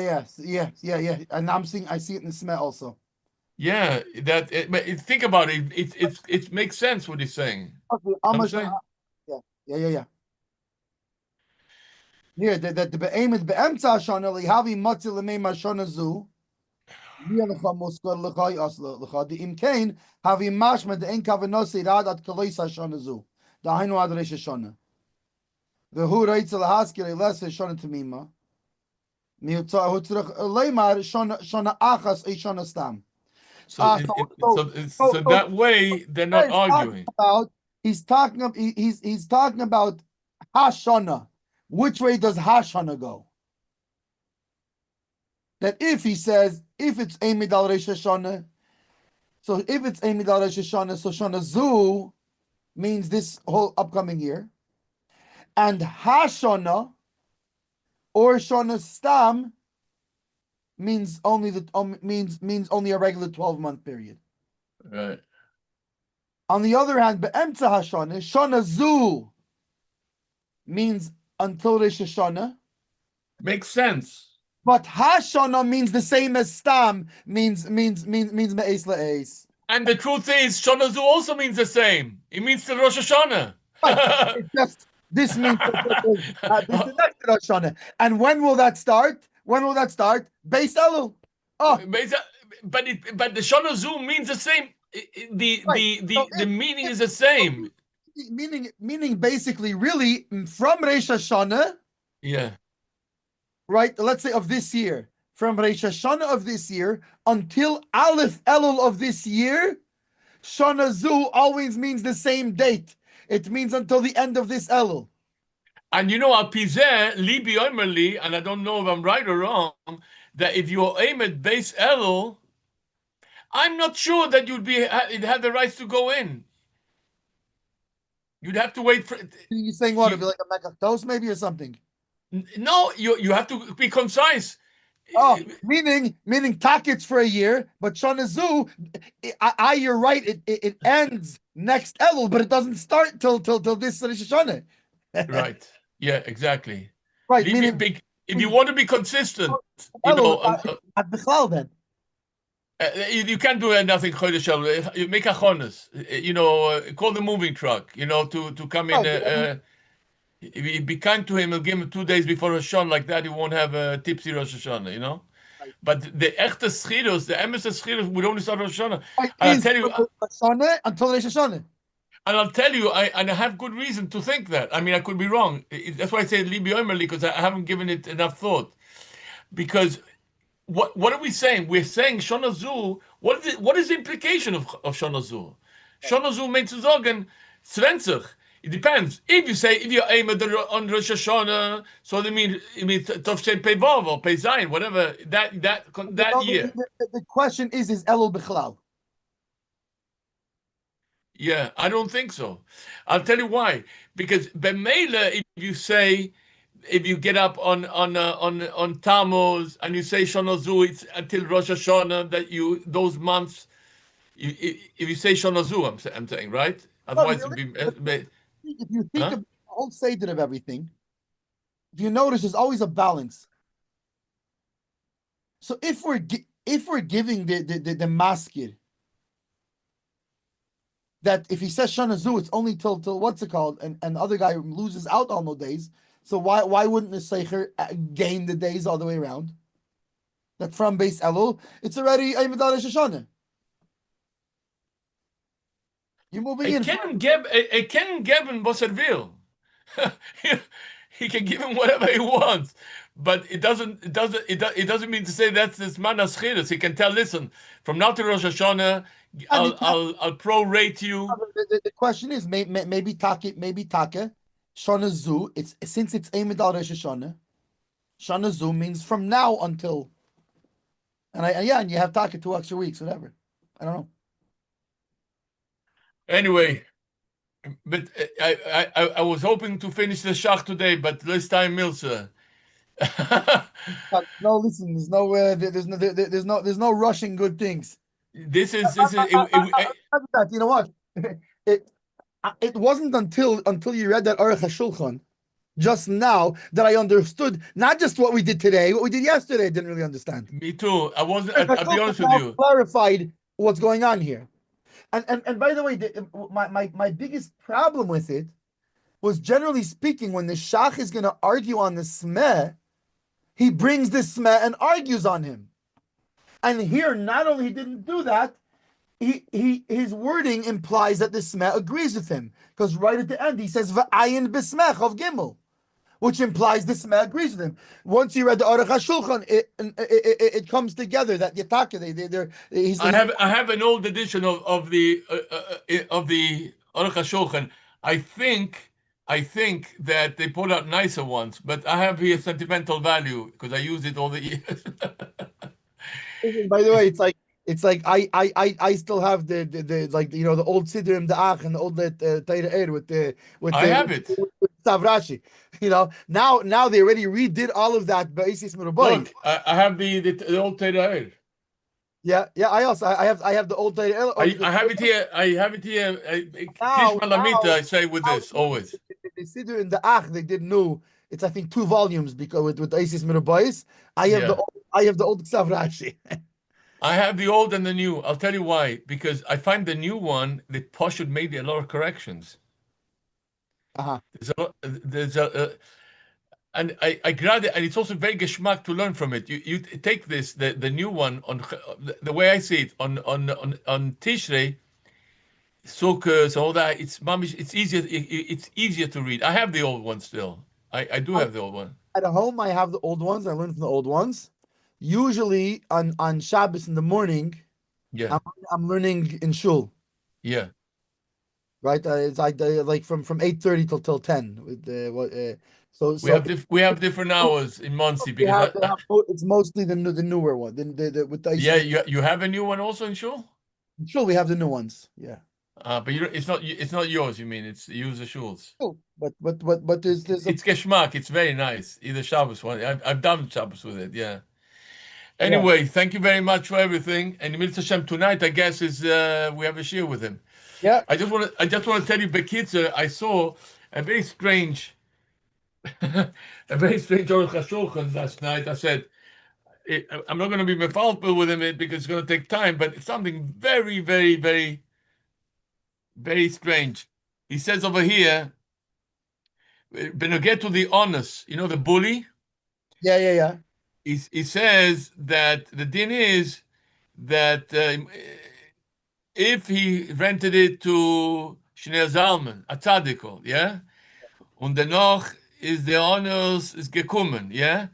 Speaker 1: And I see it in the Smeh also.
Speaker 2: Yeah, but think about it. It makes sense what he's saying.
Speaker 1: Okay, yeah. Here, that the be'emet be'emtza hashana lihavi matzi lemei mashana zu. Li'alecha muskar lecha yasla lecha. The imkain havi mashma de'en kavanosi rad at kalois hashana zu. Da'hainu ad reish hashana. V'hu reitz lehaskir eles hashana tamima. Mi'utza hu tzrich leimar shana achas shana stam.
Speaker 2: So that way they're not arguing.
Speaker 1: He's talking about Hashana. Which way does Hashana go? That if he says if it's Amid al Reish Hashanah, so if it's Amid al Reish Hashanah, so Shana Zu means this whole upcoming year, and Hashana or Shana Stam means only means only a regular 12-month period.
Speaker 2: Right.
Speaker 1: On the other hand, be'emtza hashana, shana zu means until Rosh Hashanah.
Speaker 2: Makes sense.
Speaker 1: But hashana means the same as stam, means me'es la'es.
Speaker 2: And the truth is, Shana Zu also means the same. It means the Rosh Hashanah.
Speaker 1: Right. It's just this means this is the next Rosh Hashanah. And when will that start? Beis Elul. Oh,
Speaker 2: but the Shana Zu means the same. The meaning is the same.
Speaker 1: Meaning basically, really, from Rosh Hashanah.
Speaker 2: Yeah.
Speaker 1: Right. Let's say of this year, from Rosh Hashanah of this year until Aleph Elul of this year, Shana Zu always means the same date. It means until the end of this Elul.
Speaker 2: And you know, Al Pizeh, Libi Omerli, and I don't know if I'm right or wrong, that if you aim at base Elul, I'm not sure that you'd have the rights to go in. You'd have to wait for.
Speaker 1: You're saying what? It'd be like a Mekach maybe or something.
Speaker 2: No, you have to be concise.
Speaker 1: Oh, meaning tackets for a year, but Shana Zu, you're right. It ends next Elul, but it doesn't start till this Rosh Hashanah.
Speaker 2: Right. Yeah. Exactly.
Speaker 1: Right. Meaning
Speaker 2: if you want to be consistent,
Speaker 1: Elul, at Bichlal then.
Speaker 2: you can't do nothing Chodesh Elul. You make achonas, call the moving truck, to come in.
Speaker 1: Right.
Speaker 2: If you be kind to him, he'll give him 2 days before Rosh Hashanah. Like that, he won't have a tipsy Rosh Hashanah.
Speaker 1: Right.
Speaker 2: But the echte schirus, the emes schirus, would only start Rosh Hashanah.
Speaker 1: Right,
Speaker 2: And I'll
Speaker 1: is
Speaker 2: tell you,
Speaker 1: from Rosh Hashanah until Rosh Hashanah.
Speaker 2: and I'll tell you, I have good reason to think that. I mean, I could be wrong. That's why I say Libi Omerli, because I haven't given it enough thought. Because what are we saying? We're saying Shana Zu. What is the implication of Shana Zu? Shana Zu means zu sagen 20. It depends. If you aim on Rosh Hashanah, so they mean Tovshay Pei Vav or Pei Zayin, whatever that year.
Speaker 1: The question is Elul Bichlal?
Speaker 2: Yeah, I don't think so. I'll tell you why. Because Bemela, if you get up on Tammuz and you say Shana Zu, it's until Rosh Hashanah that those months. If you say Shana Zu, I'm saying, right? Otherwise, it'd be.
Speaker 1: If you think of the whole seder of everything, if you notice, there's always a balance. So if we're giving the maskir that if he says Shana Zu, it's only till what's it called, and the other guy loses out on those days. So why wouldn't the Seicher gain the days all the way around? That from base Elul, it's already Aymadal Shoshana. You're moving in.
Speaker 2: It can give him what er will. He can give him whatever he wants, but it doesn't mean to say that's this manas chidus. He can tell, listen, from now to Rosh Hashanah, I'll prorate you.
Speaker 1: The question is maybe Taka Shana Zu. It's since it's aimed al Rosh Hashanah. Shana Zu means from now until, and you have Taka 2 extra weeks, whatever. I don't know.
Speaker 2: Anyway, but I was hoping to finish the shach today, but this time Milsa.
Speaker 1: No, listen. There's no rushing good things.
Speaker 2: This is.
Speaker 1: You know what? It wasn't until you read that Aruch Shulchan just now that I understood not just what we did today, what we did yesterday. I didn't really understand.
Speaker 2: Me too. I'll be honest with you.
Speaker 1: Clarified what's going on here. And by the way, my biggest problem with it was, generally speaking, when the Shach is going to argue on the Smeh, he brings the Smeh and argues on him. And here, not only he didn't do that, his wording implies that the Smeh agrees with him, because right at the end he says V'ayin b'Smech of Gimel, which implies the Smeh agrees with him. Once you read the Aruch HaShulchan, it comes together that Yataka,
Speaker 2: I have an old edition of the Aruch HaShulchan. I think that they put out nicer ones, but I have here sentimental value because I use it all the years.
Speaker 1: By the way, it's like I still have the like the old Siddur the Ach and the old Torah Eir with
Speaker 2: I have it
Speaker 1: with Savrashi. Now they already redid all of that.
Speaker 2: Look, I have the old Torah Eir.
Speaker 1: Yeah. I have the old Torah Eir.
Speaker 2: I have it here. Kish Malamita, I say with this always.
Speaker 1: The Siddur in the Ach they did new. It's I think 2 volumes because with Isis Mirabayis. I have the old Savrashi.
Speaker 2: I have the old and the new. I'll tell you why. Because I find the new one, the Poshut made a lot of corrections. There's and I grab it, and it's also very geschmack to learn from it. You take this, the new one, on the way I see it, on Tishrei, Sukkot, all that. It's easier to read. I have the old one still. I do have the old one.
Speaker 1: At home, I have the old ones. I learned from the old ones. Usually on Shabbos in the morning, I'm learning in shul.
Speaker 2: Yeah.
Speaker 1: Right. It's like from 8:30 till 10.
Speaker 2: We have different hours in Monsey because
Speaker 1: it's mostly the newer one. With the
Speaker 2: you have a new one also in shul.
Speaker 1: In shul we have the new ones. Yeah.
Speaker 2: But it's not yours. You mean it's user shuls.
Speaker 1: Oh, but there's
Speaker 2: it's geschmack. It's very nice. Either Shabbos one. I've done Shabbos with it. Yeah. Anyway, thank you very much for everything. And Mitzvah Hashem tonight, I guess, is we have a shir with him.
Speaker 1: Yeah.
Speaker 2: I just want to tell you, Bekitzer, I saw a very strange A very strange Aruch Shulchan last night. I said, I'm not going to be mefalpel with him because it's going to take time, but it's something very, very, very, very strange. He says over here, get to the honest, the bully.
Speaker 1: Yeah.
Speaker 2: He says that the din is that if he rented it to Shnei Zalman, a tzaddikel, yeah, und dennoch is the honors is gekommen, yeah,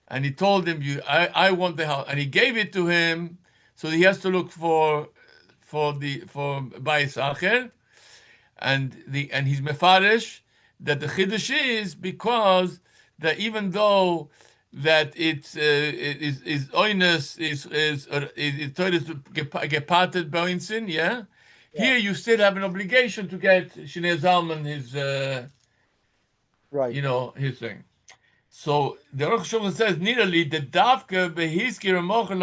Speaker 2: and he told him, I want the house, and he gave it to him, so he has to look for Bayis Acher, and he's mefarish that the chiddush is because that even though that it's is oinus is geparted boinsin, yeah.
Speaker 1: Yeah.
Speaker 2: Here you still have an obligation to get Shnei Zalman his
Speaker 1: Right.
Speaker 2: his thing. So the Aruch Shulchan says nearly the davke behiskir mochel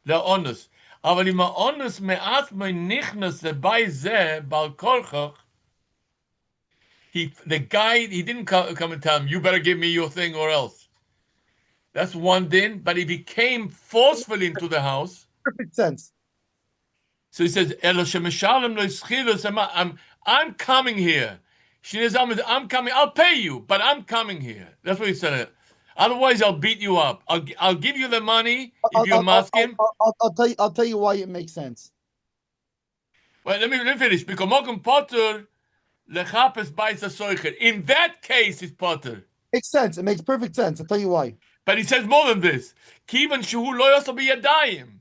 Speaker 2: laonus. Aber im onus me'at nichnas bei ze bal korchach. The guy, he didn't come and tell him, you better give me your thing or else. That's one din, but if he came forcefully into the house,
Speaker 1: Perfect sense.
Speaker 2: so he says, I'm coming here. I'm coming, I'll pay you, but I'm coming here. That's what he said. Otherwise, I'll beat you up. I'll give you the money if you mask him.
Speaker 1: I'll tell you why it makes sense.
Speaker 2: Well, let me finish. Because Mokum Potter, lechapes baisa soicher. In that case, it's Potter.
Speaker 1: Makes sense. It makes perfect sense. I'll tell you why.
Speaker 2: But he says more than this. Kivan shuhu lo yosa b'yadayim.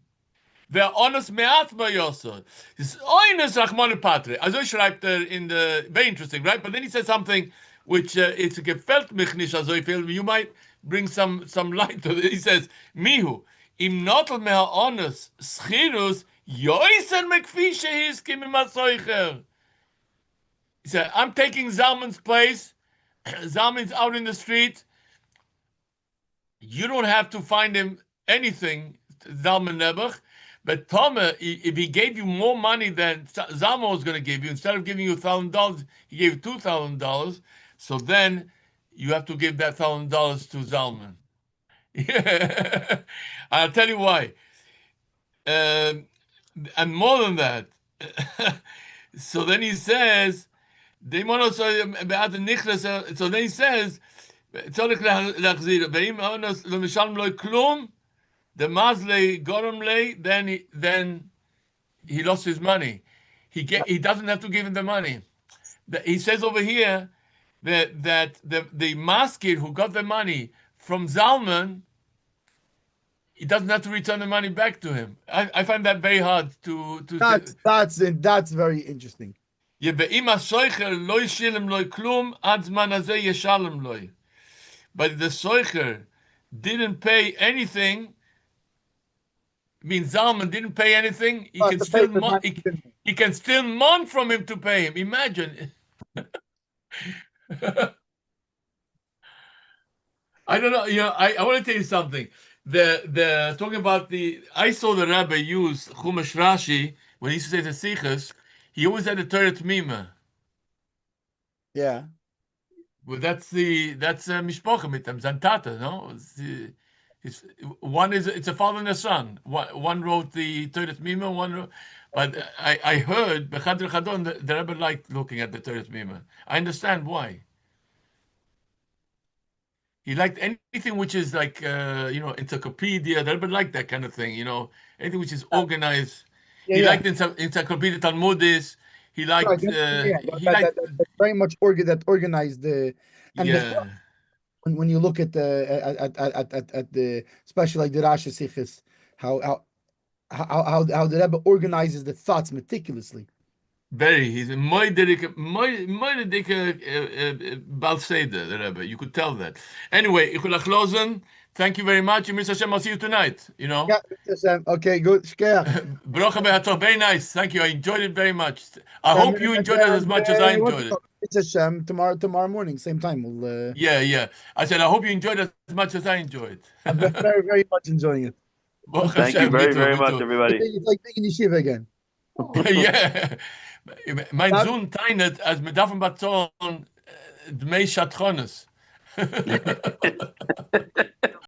Speaker 2: They're honest me'at b'yosa. It's oines rachmane patre. Also schreibt in the, very interesting, right? But then he says something which it's gefällt mich nicht also viel. You might bring some light to it. He says, mihu, im notel mea honest, schirus, yoisen mekfi shehiskim im asoicher. He said, I'm taking Zalman's place. Zalman's out in the street. You don't have to find him anything, Zalman Nebuch. But Tomer, if he gave you more money than Zalman was going to give you, instead of giving you $1,000, he gave you $2,000. So then you have to give that $1,000 to Zalman. Yeah. I'll tell you why. And more than that. So then he says, so then he says, the Mazle Goromle, then he lost his money. He doesn't have to give him the money. He says over here that the maskir who got the money from Zalman, he doesn't have to return the money back to him. I find that very hard to
Speaker 1: That's very interesting. But
Speaker 2: if the soicher didn't pay anything, means Zalman didn't pay anything, he can still mon from him to pay him. Imagine. I don't know. I want to tell you something. The talking about I saw the Rebbe use Chumash Rashi when he used to say the Sichos. He always had the Torah Tmima.
Speaker 1: Yeah.
Speaker 2: Well, that's Mishpocha mit them, Zantata, no? It's a father and a son. One wrote the Torah Tmima, one wrote, but I heard Bechadr Chadon the Rebbe liked looking at the Torah Tmima. I understand why. He liked anything which is like encyclopedia. The Rebbe liked that kind of thing. Anything which is organized. He liked Encyclopedia Talmudis. He liked.
Speaker 1: That's very much organized. When you look at the especially like the Rashi Sichos, how the Rebbe organizes the thoughts meticulously.
Speaker 2: He's a moy Balseder, the Rebbe. You could tell that. Anyway, ich will achlosen. Thank you very much. Mr. Hashem, I'll see you tonight.
Speaker 1: Yeah, okay, good.
Speaker 2: Brocha be'atzor, very nice. Thank you. I enjoyed it very much. I hope you enjoyed it as much as I enjoyed it.
Speaker 1: It's Hashem. Tomorrow morning, same time. We'll.
Speaker 2: Yeah. I said I hope you enjoyed it as much as I enjoyed.
Speaker 1: I'm very, very much enjoying it.
Speaker 3: Thank you very, very much, everybody.
Speaker 1: It's like being in yeshiva again.
Speaker 2: Yeah. Mein Sohn teinet, als wir davon bezahlen, Dmei Shatchones.